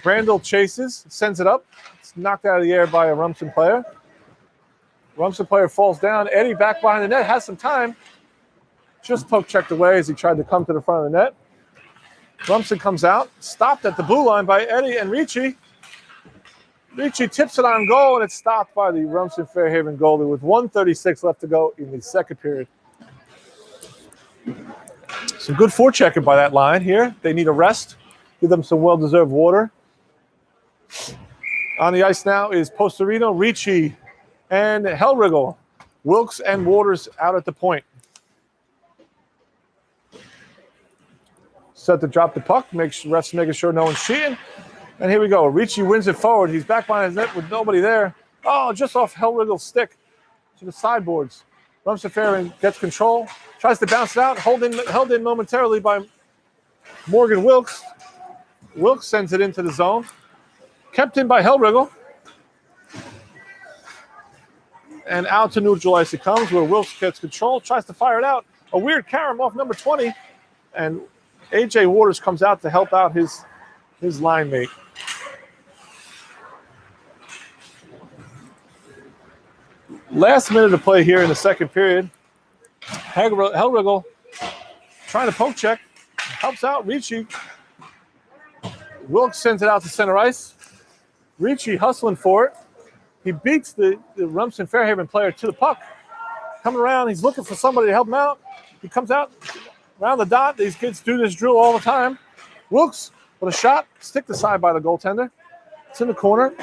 Brandel chases, sends it up. It's knocked out of the air by a Rumson player. Rumson player falls down. Eddie back behind the net, has some time. Just poke checked away as he tried to come to the front of the net. Rumson comes out, stopped at the blue line by Eddie and Ricci. Ricci tips it on goal, and it's stopped by the Rumson Fairhaven goalie with 1:36 left to go in the second period. Some good forechecking by that line here. They need a rest. Give them some well-deserved water. On the ice now is Postorino, Ricci, and Hellrigel. Wilkes and Waters out at the point. Set to drop the puck. Refs making sure no one's cheating. And here we go. Ricci wins it forward. He's back behind his net with nobody there. Oh, just off Hellrigel's stick to the sideboards. Rumson Fairhaven gets control. Tries to bounce it out. Held in momentarily by Morgan Wilkes. Wilkes sends it into the zone. Kept in by Hellrigel. And out to neutral ice it comes, where Wilkes gets control. Tries to fire it out. A weird carom off number 20. And A.J. Waters comes out to help out his line mate. Last minute of play here in the second period. Hellrigel trying to poke check. Helps out Ricci. Wilkes sends it out to center ice. Ricci hustling for it. He beats the Rumson Fairhaven player to the puck. Coming around, he's looking for somebody to help him out. He comes out around the dot. These kids do this drill all the time. Wilkes with a shot, stick aside by the goaltender. It's in the corner.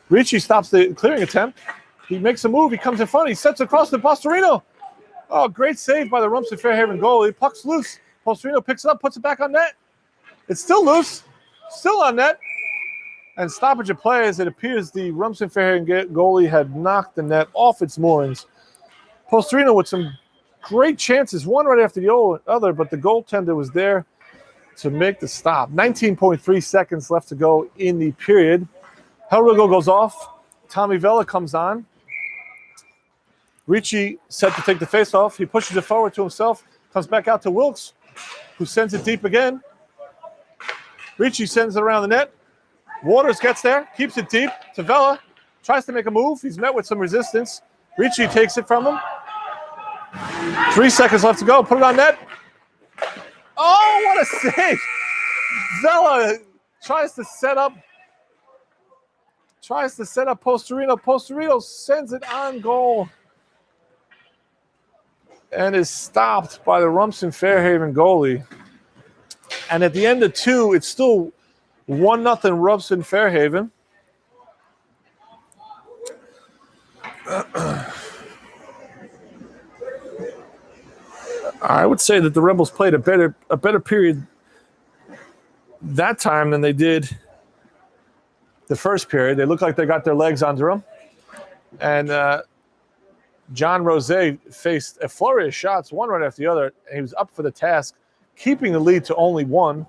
Ricci stops the clearing attempt. He makes a move. He comes in front. He sets across to Postorino. Oh, great save by the Rumson Fairhaven goalie. Puck's loose. Postorino picks it up, puts it back on net. It's still loose, still on net. And stoppage of play as it appears the Rumson Fairhaven goalie had knocked the net off its moorings. Postorino with some great chances, one right after the other, but the goaltender was there to make the stop. 19.3 seconds left to go in the period. Hellriegel goes off. Tommy Vella comes on. Ricci set to take the faceoff. He pushes it forward to himself, comes back out to Wilkes, who sends it deep again. Ricci sends it around the net. Waters gets there, keeps it deep to Vella, tries to make a move. He's met with some resistance. Ricci takes it from him. 3 seconds left to go. Put it on net. Oh, what a save. Vella tries to set up Postorino. Postorino sends it on goal and is stopped by the Rumson Fairhaven goalie. And at the end of 2, it's still 1-0 Rumson Fairhaven. I would say that the Rebels played a better period that time than they did the first period. They looked like they got their legs under them. And John Rosé faced a flurry of shots, one right after the other. And he was up for the task, keeping the lead to only 1.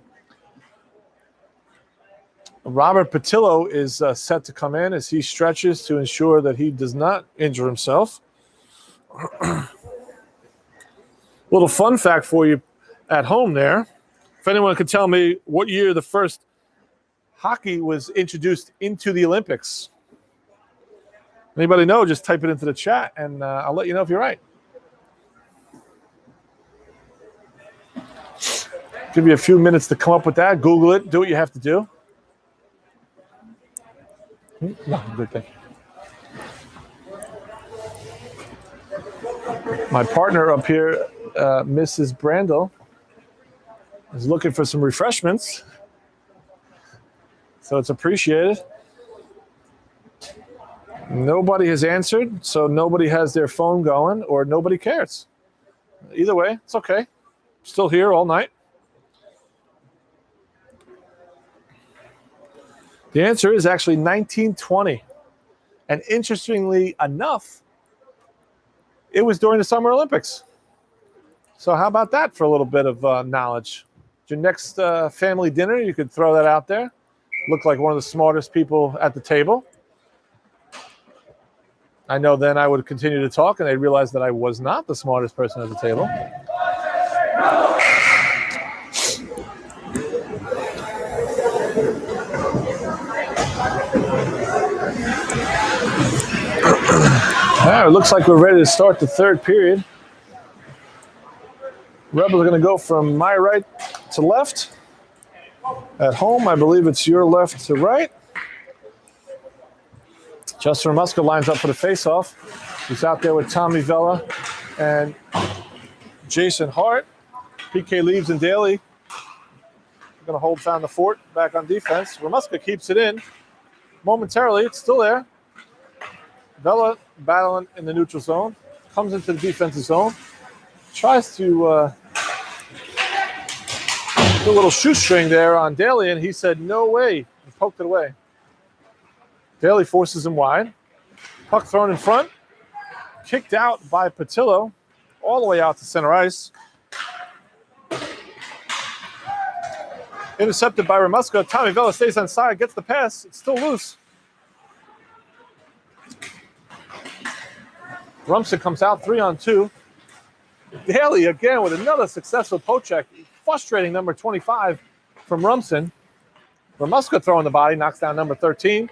Robert Patillo is set to come in as he stretches to ensure that he does not injure himself. Little fun fact for you at home there. If anyone could tell me what year the first hockey was introduced into the Olympics. Anybody know? Just type it into the chat, and I'll let you know if you're right. Give you a few minutes to come up with that. Google it. Do what you have to do. No, good thing. My partner up here, Mrs. Brandel, is looking for some refreshments. So it's appreciated. Nobody has answered, so nobody has their phone going or nobody cares. Either way, it's okay. Still here all night. The answer is actually 1920. And interestingly enough, it was during the Summer Olympics. So how about that for a little bit of knowledge? Your next family dinner, you could throw that out there. Look like one of the smartest people at the table. I know then I would continue to talk and they'd realize that I was not the smartest person at the table. It looks like we're ready to start the third period. Rebels are going to go from my right to left. At home, I believe it's your left to right. Justin Ramuska lines up for the faceoff. He's out there with Tommy Vella and Jason Hart. PK Leaves and Daly are going to hold down the fort back on defense. Ramuska keeps it in. Momentarily, it's still there. Vella battling in the neutral zone. Comes into the defensive zone. Tries to do a little shoestring there on Daly, and he said, no way. He poked it away. Daly forces him wide. Puck thrown in front. Kicked out by Patillo. All the way out to center ice. Intercepted by Ramuska. Tommy Vella stays on side, gets the pass. It's still loose. Rumson comes out 3-on-2. Daly again with another successful poke check. Frustrating number 25 from Rumson. Ramuska throwing the body, knocks down number 13.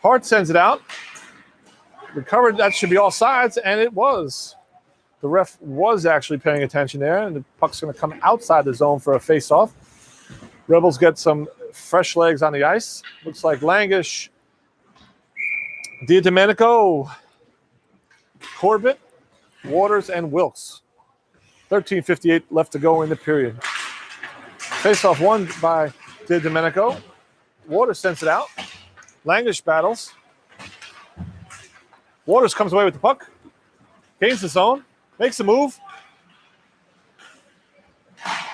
Hart sends it out. Recovered, that should be all sides, and it was. The ref was actually paying attention there, and the puck's going to come outside the zone for a face-off. Rebels get some fresh legs on the ice. Looks like Langish, DiDomenico, Corbett, Waters, and Wilkes. 13:58 left to go in the period. Face-off won by DiDomenico. Waters sends it out. Langish battles. Waters comes away with the puck. Gains the zone. Makes a move.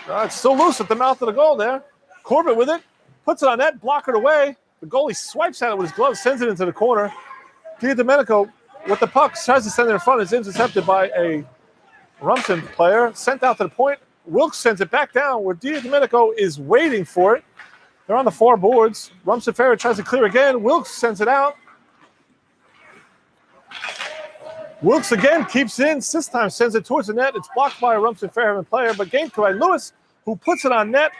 It's still loose at the mouth of the goal there. Corbett with it. Puts it on net. Blockered away. The goalie swipes at it with his glove. Sends it into the corner. DiDomenico with the puck. Tries to send it in front. Is intercepted by a Rumson player. Sent out to the point. Wilkes sends it back down where DiDomenico is waiting for it. They're on the far boards. Rumson Fairhaven tries to clear again. Wilkes sends it out. Wilkes again keeps in. This time sends it towards the net. It's blocked by a Rumson Fairhaven player, but gained by Lewis, who puts it on net,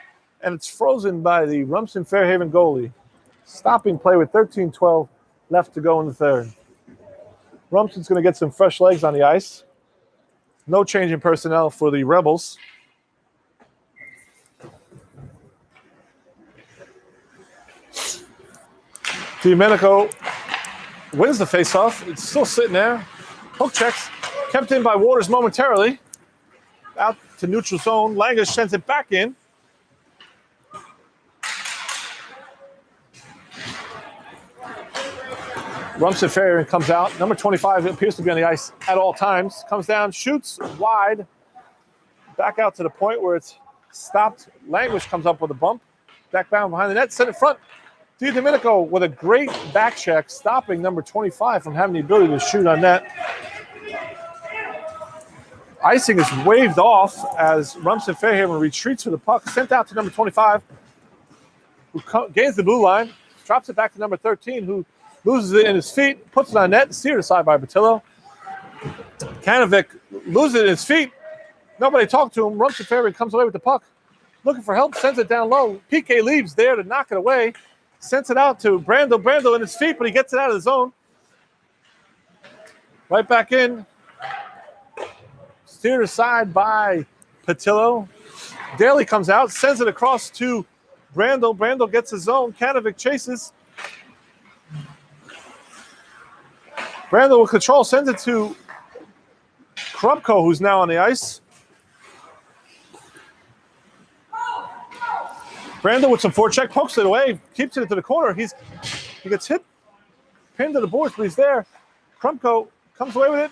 and it's frozen by the Rumson Fairhaven goalie. Stopping play with 13:12 left to go in the third. Rumson's going to get some fresh legs on the ice. No change in personnel for the Rebels. DiDomenico wins the faceoff. It's still sitting there. Hook checks. Kept in by Waters momentarily. Out to neutral zone. Langish sends it back in. Rumson Fairhaven comes out. Number 25 appears to be on the ice at all times. Comes down, shoots wide. Back out to the point where it's stopped. Langish comes up with a bump. Back down behind the net. Sent it front. DiDomenico with a great back check, stopping number 25 from having the ability to shoot on net. Icing is waved off as Rumson Fairhaven retreats for the puck. Sent out to number 25, who gains the blue line. Drops it back to number 13, who loses it in his feet. Puts it on net. Steered aside by Patillo. Kanovic loses it in his feet. Nobody talked to him. Rumson Fairhaven comes away with the puck. Looking for help. Sends it down low. PK leaves there to knock it away. Sends it out to Brando. Brando in his feet, but he gets it out of the zone. Right back in. Steered aside by Patillo. Daly comes out, sends it across to Brando. Brando gets his zone. Kanovic chases. Brando with control, sends it to Krupko, who's now on the ice. Brando with some forecheck, pokes it away, keeps it into the corner. He gets hit, pinned to the boards, but he's there. Krupko comes away with it.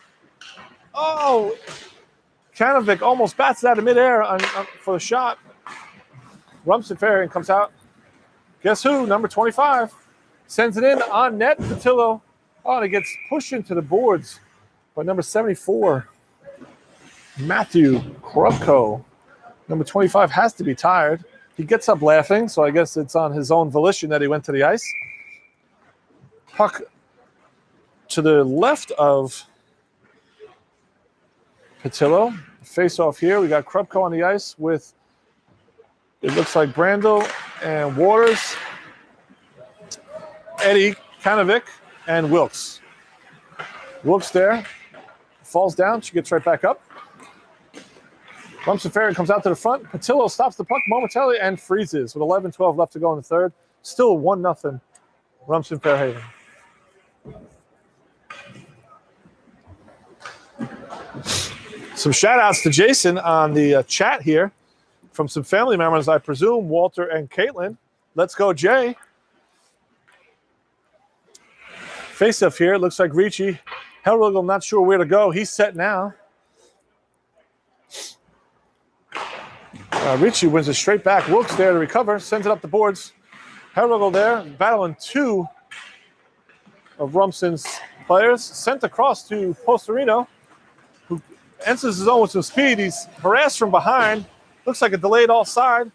Oh, Kanovic almost bats it out of midair for the shot. Rumson Fairhaven comes out. Guess who? Number 25. Sends it in on net. Patillo. Oh, and it gets pushed into the boards by number 74. Matthew Krupko. Number 25 has to be tired. He gets up laughing, so I guess it's on his own volition that he went to the ice. Puck to the left of Patillo. Face off here. We got Krupko on the ice with, it looks like Brando and Waters, Eddie, Kanovic, and Wilkes. Wilkes there. Falls down. She gets right back up. Rumson Fairhaven comes out to the front. Patillo stops the puck momentarily and freezes with 11-12 left to go in the third. Still 1-0 Rumson Fairhaven. Some shout-outs to Jason on the chat here from some family members, I presume, Walter and Caitlin. Let's go, Jay. Face-off here. It looks like Ricci. Hellrigel not sure where to go. He's set now. Ricci wins it straight back. Wilkes there to recover. Sends it up the boards. Hellrigel there. Battling two of Rumson's players. Sent across to Postorino, who enters his own with some speed. He's harassed from behind. Looks like a delayed offside.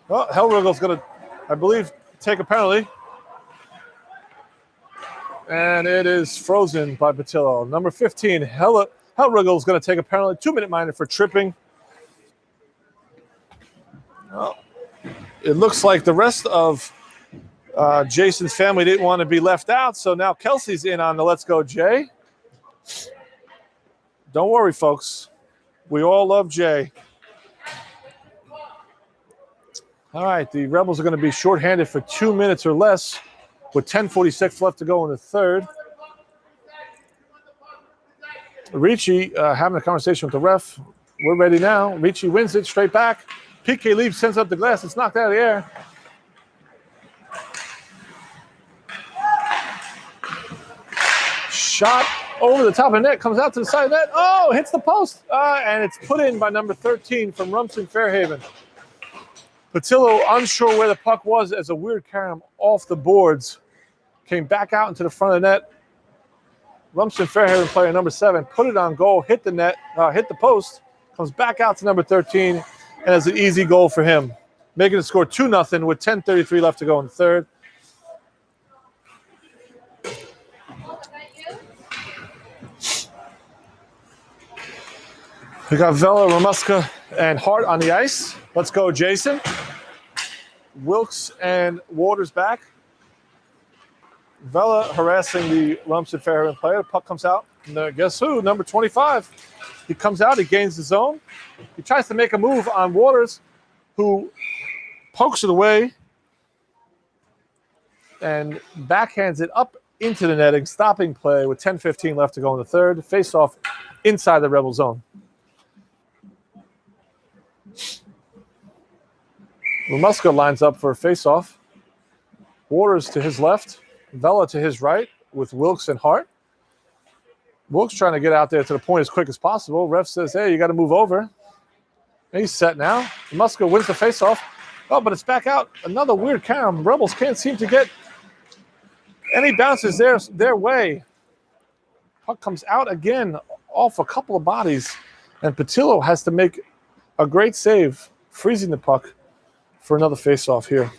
Well, Hellrigel's going to, I believe, take a penalty. And it is frozen by Patillo. Number 15, Hellrigel is going to take a penalty, 2-minute minor for tripping. Well, it looks like the rest of Jason's family didn't want to be left out, so now Kelsey's in on the Let's Go Jay. Don't worry, folks. We all love Jay. All right, the Rebels are going to be shorthanded for 2 minutes or less with 10:46 left to go in the third. Ricci having a conversation with the ref. We're ready now. Ricci wins it straight back. PK leaves, sends up the glass. It's knocked out of the air. Shot over the top of the net, comes out to the side of the net. Oh, hits the post. And it's put in by number 13 from Rumson Fairhaven. Patillo, unsure where the puck was as a weird carom off the boards. Came back out into the front of the net. Rumson Fairhaven player number 7 put it on goal, hit the net, hit the post, comes back out to number 13, and has an easy goal for him, making the score 2-0 with 10:33 left to go in the third. We got Vela, Ramuska, and Hart on the ice. Let's go, Jason. Wilkes and Waters back. Vela harassing the Rumson Fairhaven player. The puck comes out. And guess who? Number 25. He comes out. He gains the zone. He tries to make a move on Waters, who pokes it away and backhands it up into the netting. Stopping play with 10:15 left to go in the third. Face-off inside the Rebel zone. Ramuska lines up for a face-off. Waters to his left. Vela to his right with Wilkes and Hart. Wilkes trying to get out there to the point as quick as possible. Ref says, hey, you got to move over. And he's set now. Ramuska wins the faceoff. Oh, but it's back out. Another weird carom. Rebels can't seem to get any bounces their way. Puck comes out again off a couple of bodies. And Patillo has to make a great save, freezing the puck for another faceoff here.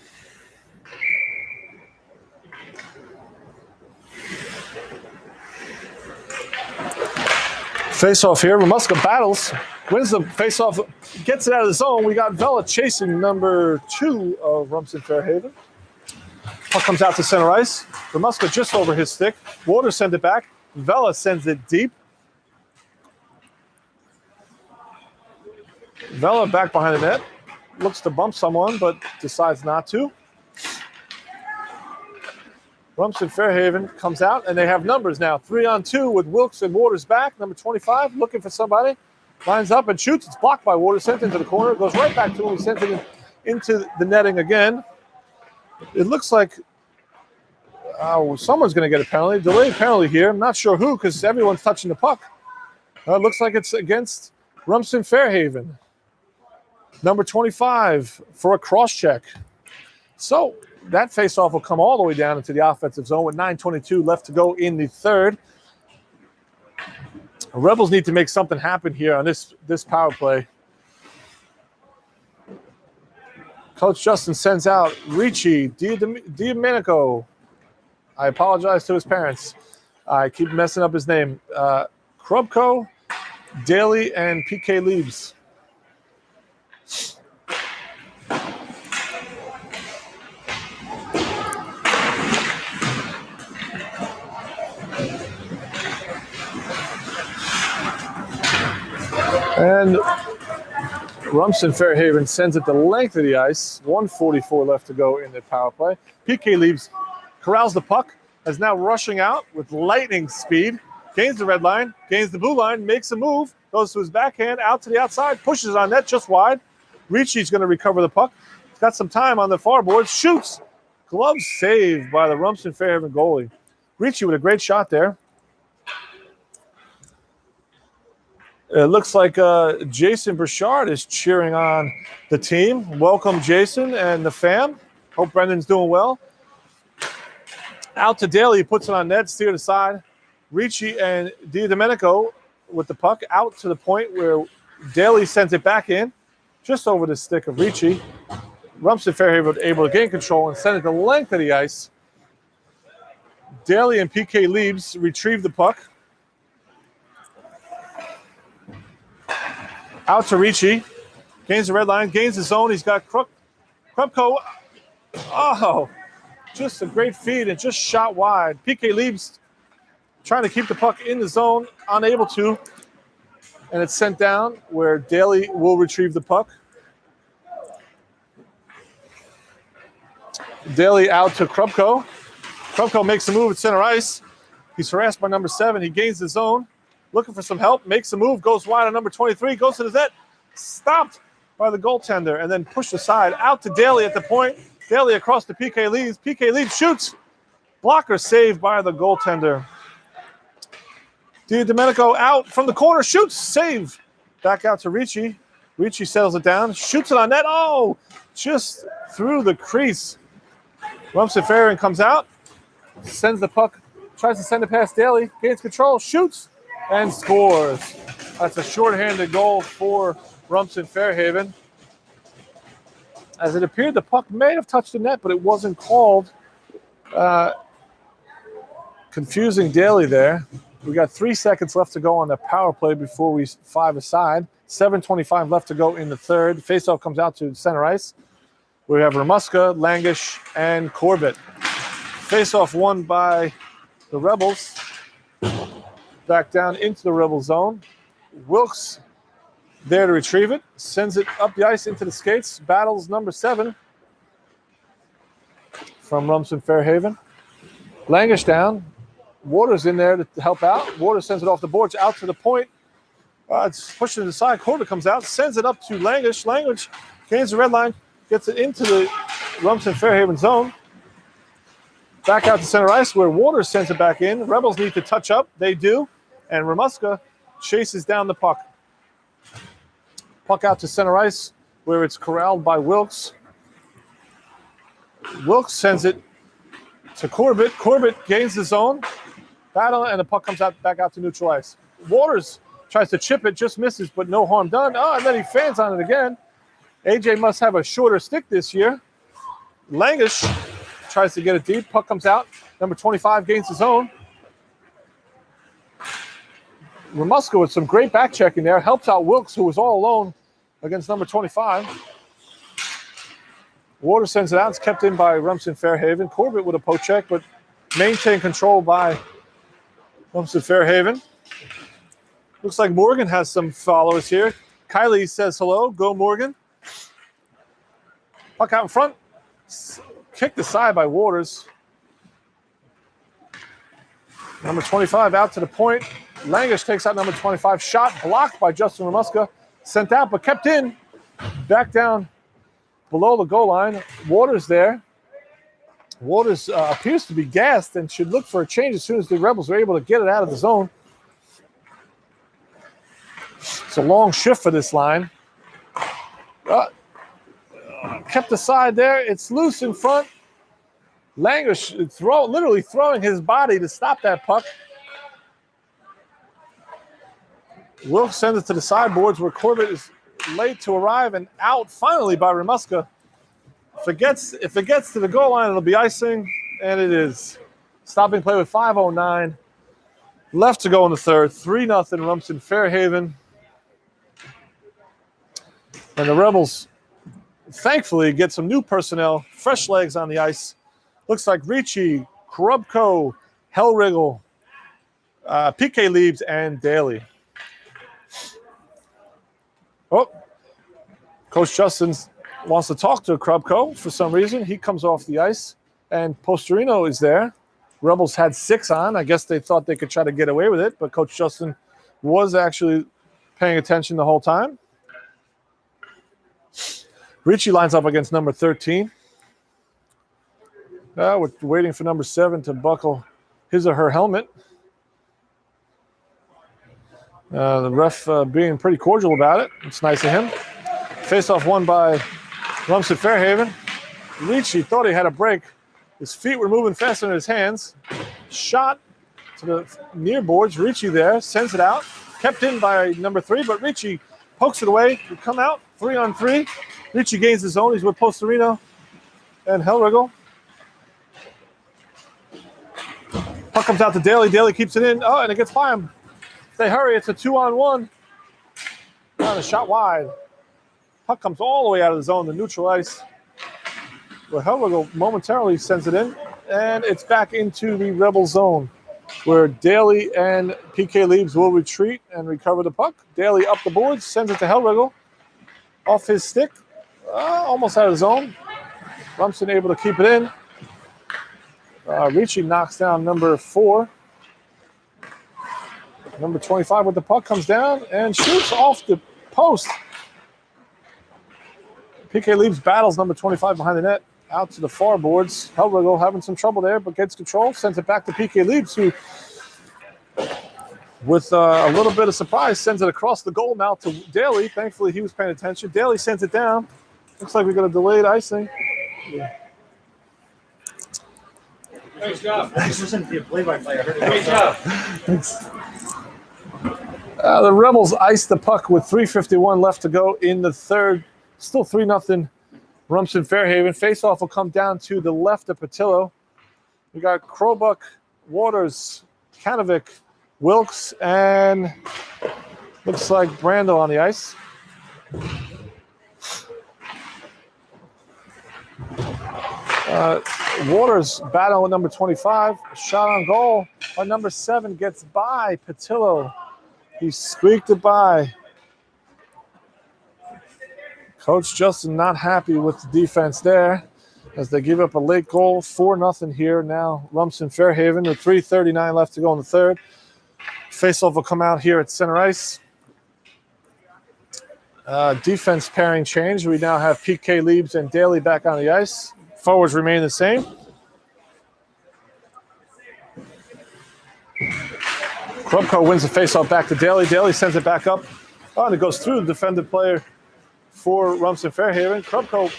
Face-off here. Ramuska battles, wins the face-off, gets it out of the zone. We got Vela chasing number 2 of Rumson Fairhaven. Puck comes out to center ice. Ramuska just over his stick. Waters sends it back. Vela sends it deep. Vela back behind the net. Looks to bump someone, but decides not to. Rumson Fairhaven comes out, and they have numbers now. 3-on-2 with Wilkes and Waters back. Number 25 looking for somebody. Lines up and shoots. It's blocked by Waters. Sent into the corner. Goes right back to him. He sends it into the netting again. It looks like someone's going to get a penalty. Delayed penalty here. I'm not sure who because everyone's touching the puck. It looks like it's against Rumson Fairhaven. Number 25 for a cross-check. So that faceoff will come all the way down into the offensive zone with 9:22 left to go in the third. The Rebels need to make something happen here on this power play. Coach Justin sends out Ricci, Diamenico. I apologize to his parents. I keep messing up his name. Krubko, Daly, and PK Leibs. And Rumson Fairhaven sends it the length of the ice. 1:44 left to go in the power play. PK Leibs corrals the puck, is now rushing out with lightning speed. Gains the red line, gains the blue line, makes a move, goes to his backhand, out to the outside, pushes it on net just wide. Ricci's going to recover the puck. He's got some time on the far board, shoots. Glove saved by the Rumson Fairhaven goalie. Ricci with a great shot there. It looks like Jason Burchard is cheering on the team. Welcome, Jason and the fam. Hope Brendan's doing well. Out to Daly, he puts it on net, steered aside. Ricci and Diamenico with the puck out to the point where Daly sends it back in, just over the stick of Ricci. Rumson Fairhaven able to gain control and send it the length of the ice. Daly and PK Leibs retrieve the puck. Out to Ricci. Gains the red line, gains the zone. He's got Krupko. Oh, just a great feed and just shot wide. PK Leibs trying to keep the puck in the zone, unable to. And it's sent down where Daly will retrieve the puck. Daly out to Krupko. Krupko makes a move at center ice. He's harassed by number 7. He gains the zone. Looking for some help. Makes a move. Goes wide on number 23. Goes to the net. Stopped by the goaltender and then pushed aside. Out to Daly at the point. Daly across to PK Leaves. PK Leaves shoots. Blocker saved by the goaltender. Domenico out from the corner. Shoots. Save. Back out to Ricci. Ricci settles it down. Shoots it on net. Oh, just through the crease. Rumson Fairhaven comes out. Sends the puck. Tries to send it past Daly. Gains control. Shoots. And scores. That's a shorthanded goal for Rumson Fairhaven. As it appeared, the puck may have touched the net, but it wasn't called. Confusing Daly there. We got 3 seconds left to go on the power play before we 5 aside. 7:25 left to go in the third. Faceoff comes out to center ice. We have Ramuska, Langish, and Corbett. Faceoff won by the Rebels. Back down into the Rebel zone. Wilkes there to retrieve it. Sends it up the ice into the skates. Battles number 7 from Rumson Fairhaven. Langish down. Waters in there to help out. Waters sends it off the boards out to the point. It's pushed to the side. Corbett comes out. Sends it up to Langish. Langish gains the red line. Gets it into the Rumson Fairhaven zone. Back out to center ice where Waters sends it back in. Rebels need to touch up. They do. And Ramuska chases down the puck. Puck out to center ice where it's corralled by Wilkes. Wilkes sends it to Corbett. Corbett gains the zone. Battle, and the puck comes out back out to neutral ice. Waters tries to chip it, just misses, but no harm done. Oh, and then he fans on it again. AJ must have a shorter stick this year. Langish tries to get it deep. Puck comes out. Number 25 gains the zone. Ramuska with some great back checking there. Helps out Wilkes, who was all alone against number 25. Waters sends it out. It's kept in by Rumson Fairhaven. Corbett with a poke check, but maintained control by Rumson Fairhaven. Looks like Morgan has some followers here. Kylie says hello. Go, Morgan. Puck out in front. Kicked aside by Waters. Number 25 out to the point. Langish takes out number 25. Shot blocked by Justin Ramuska. Sent out, but kept in. Back down below the goal line. Waters there. Waters appears to be gassed and should look for a change as soon as the Rebels are able to get it out of the zone. It's a long shift for this line. Kept aside there. It's loose in front. Langish literally throwing his body to stop that puck. Wilkes sends it to the sideboards where Corbett is late to arrive and out finally by Ramuska. If it gets to the goal line, it'll be icing, and it is. Stopping play with 5:09 left to go in the third. 3-0 Rumson Fairhaven. And the Rebels, thankfully, get some new personnel, fresh legs on the ice. Looks like Ricci, Krupko, Hellrigel, PK Leaves, and Daly. Oh, Coach Justin wants to talk to Krupko for some reason. He comes off the ice, and Postorino is there. Rebels had 6 on. I guess they thought they could try to get away with it, but Coach Justin was actually paying attention the whole time. Ricci lines up against number 13. We're waiting for number 7 to buckle his or her helmet. The ref being pretty cordial about it. It's nice of him. Face-off won by Rumson Fairhaven. Ricci thought he had a break. His feet were moving faster than his hands. Shot to the near boards. Ricci there sends it out. Kept in by number 3, but Ricci pokes it away. We come out 3-on-3. Ricci gains the zone. He's with Postorino and Hellrigel. Puck comes out to Daly. Daly keeps it in. Oh, and it gets by him. If they hurry, it's a 2-on-1. And a shot wide. Puck comes all the way out of the zone, the neutral ice. Well, Hellrigel momentarily sends it in, and it's back into the Rebel zone, where Daly and PK Leaves will retreat and recover the puck. Daly up the boards, sends it to Hellrigel. Off his stick, almost out of the zone. Rumson able to keep it in. Ricci knocks down number 4. Number 25 with the puck comes down and shoots off the post. PK leaves, battles number 25 behind the net. Out to the far boards. Howell having some trouble there, but gets control. Sends it back to PK Leaps, who, with a little bit of surprise, sends it across the goal now to Daly. Thankfully, he was paying attention. Daly sends it down. Looks like we got a delayed icing. Yeah. Nice job. I just listened to the play-by-play. I heard it. Great job. Thanks. The Rebels ice the puck with 3:51 left to go in the third. Still 3-0. Rumson Fairhaven. Faceoff will come down to the left of Patillo. We got Krobuck, Waters, Kanovic, Wilkes, and looks like Brando on the ice. Waters battle with number 25. Shot on goal. Our number 7 gets by Patillo. He squeaked it by. Coach Justin not happy with the defense there as they give up a late goal. 4-0 here now. Rumson Fairhaven with 3:39 left to go in the third. Faceoff will come out here at center ice. Defense pairing change. We now have PK Leibs and Daly back on the ice. Forwards remain the same. Krupko wins the faceoff back to Daly. Daly sends it back up. Oh, and it goes through the defended player for Rumson Fairhaven. Krupko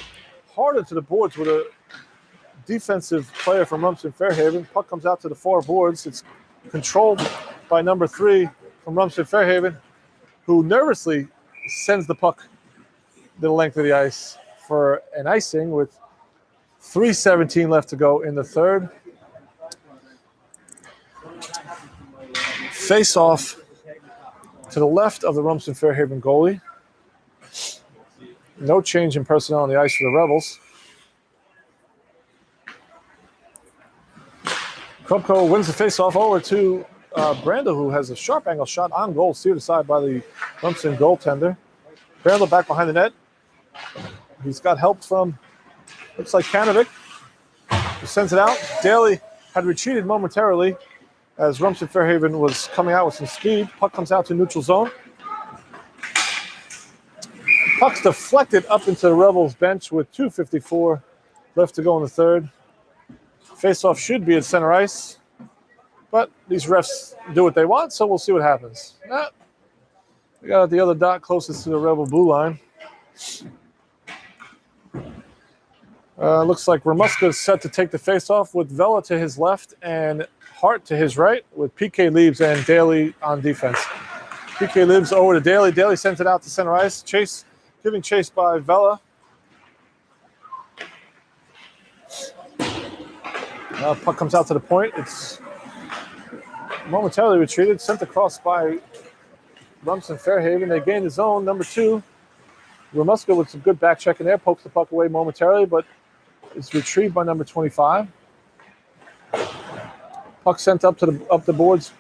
harder to the boards with a defensive player from Rumson Fairhaven. Puck comes out to the far boards. It's controlled by number 3 from Rumson Fairhaven, who nervously sends the puck the length of the ice for an icing with 3:17 left to go in the third. Face off to the left of the Rumson Fairhaven goalie. No change in personnel on the ice for the Rebels. Krupko wins the face-off over to Brando, who has a sharp angle shot on goal, steered aside by the Rumson goaltender. Brando back behind the net. He's got help from, looks like Kanovic. He sends it out. Daly had retreated momentarily as Rumson Fairhaven was coming out with some speed. Puck comes out to neutral zone. Puck's deflected up into the Rebels bench with 2:54 left to go in the third. Face-off should be at center ice, but these refs do what they want, so we'll see what happens. We got the other dot closest to the Rebel blue line. Looks like Ramuska is set to take the face-off with Vela to his left and Hart to his right, with PK Leibs and Daly on defense. PK Leibs over to Daly. Daly sends it out to center ice. Giving chase by Vela. Puck comes out to the point. It's momentarily retreated, sent across by Rumson Fairhaven. They gain the zone. Number 2, Ramuska with some good back checking there, pokes the puck away momentarily, but it's retrieved by number 25. Puck sent up the boards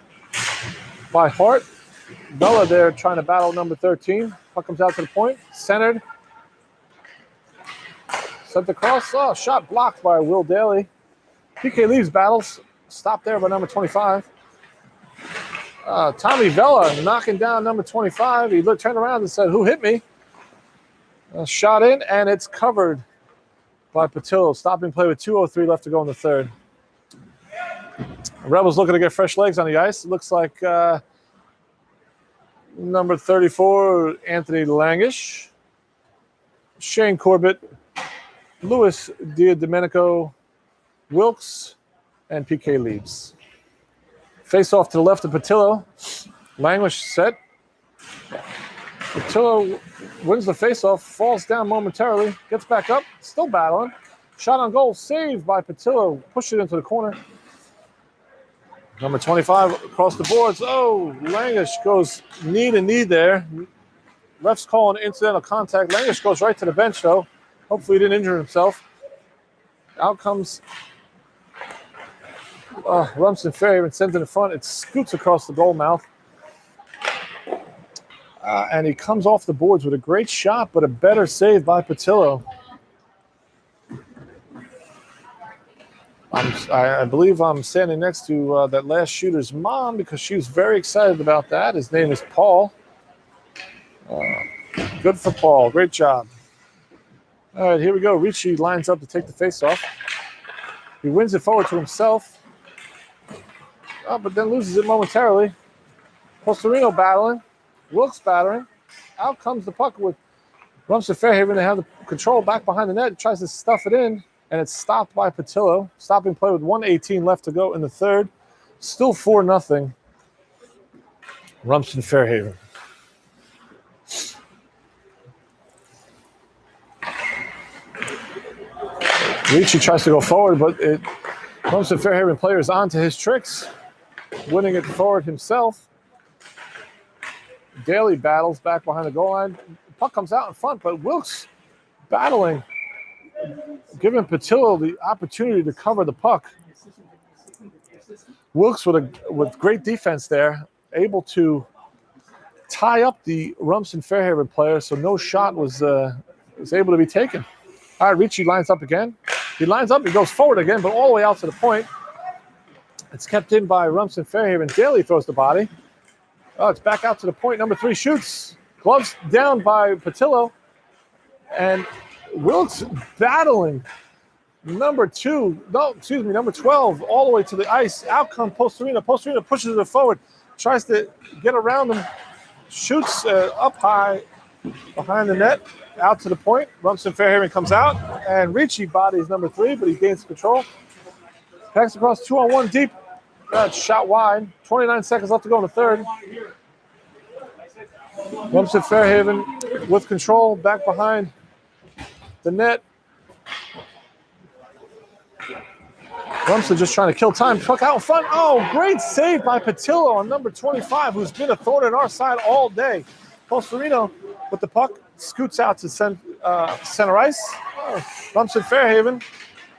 by Hart. Vela there trying to battle number 13. Puck comes out to the point, centered. Sent across. Oh, shot blocked by Will Daly. PK Leibs battles. Stopped there by number 25. Tommy Vela knocking down number 25. He turned around and said, "Who hit me?" Shot in, and it's covered by Patillo. Stopping play with 2:03 left to go in the third. Rebels looking to get fresh legs on the ice. It looks like number 34, Anthony Langish, Shane Corbett, Louis Diadomenico, Wilkes, and PK Leibs. Face off to the left of Patillo. Langish set. Patillo wins the faceoff, falls down momentarily, gets back up, still battling. Shot on goal, saved by Patillo, pushed it into the corner. Number 25 across the boards. Oh, Langish goes knee to knee there. Ref's calling incidental contact. Langish goes right to the bench, though. Hopefully he didn't injure himself. Out comes Rumson Fairhaven, sends it in front. It scoots across the goal mouth. And he comes off the boards with a great shot, but a better save by Patillo. I believe I'm standing next to that last shooter's mom because she was very excited about that. His name is Paul. Good for Paul. Great job. All right, here we go. Ricci lines up to take the face-off. He wins it forward to himself. Oh, but then loses it momentarily. Postorino battling. Wilkes battering. Out comes the puck with Rumson Fairhaven. They have the control back behind the net. Tries to stuff it in, and it's stopped by Patillo. Stopping play with 1:18 left to go in the third. Still 4-0. Rumson Fairhaven. Ricci tries to go forward, but Rumson Fairhaven player is onto his tricks, winning it forward himself. Daly battles back behind the goal line. Puck comes out in front, but Wilkes battling, giving Patillo the opportunity to cover the puck. Wilkes with great defense there, able to tie up the Rumson Fairhaven player, so no shot was able to be taken. All right, Ricci lines up again. He lines up, he goes forward again, but all the way out to the point. It's kept in by Rumson Fairhaven. Daly throws the body. Oh, it's back out to the point. Number 3 shoots. Gloves down by Patillo. And Wilkes battling number 12 all the way to the ice. Out comes Postorino. Postorino pushes it forward, tries to get around him, shoots up high behind the net, out to the point. Rumson Fairhaven comes out, and Ricci bodies number 3, but he gains control. Packs across 2-on-1 deep. That's shot wide. 29 seconds left to go in the third. Rumson Fairhaven with control back behind the net. Rumson just trying to kill time. Puck out in front. Oh, great save by Patillo on number 25, who's been a thorn in our side all day. Postorino with the puck scoots out to center ice. Oh, Rumson Fairhaven.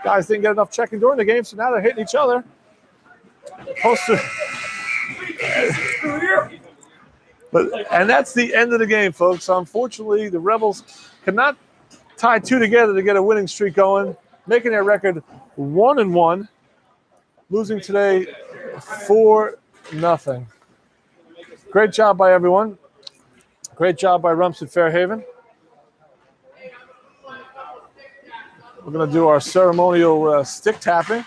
Guys didn't get enough checking during the game, so now they're hitting each other. And that's the end of the game, folks. Unfortunately, the Rebels cannot tie 2 together to get a winning streak going, making their record 1-1, losing today 4-0. Great job by everyone. Great job by Rumson Fairhaven. We're going to do our ceremonial stick tapping.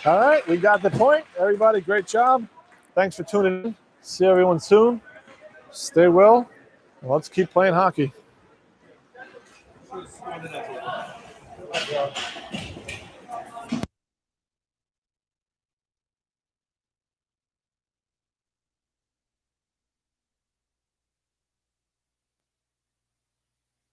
All right, we got the point. Everybody, great job. Thanks for tuning in. See everyone soon. Stay well, and let's keep playing hockey.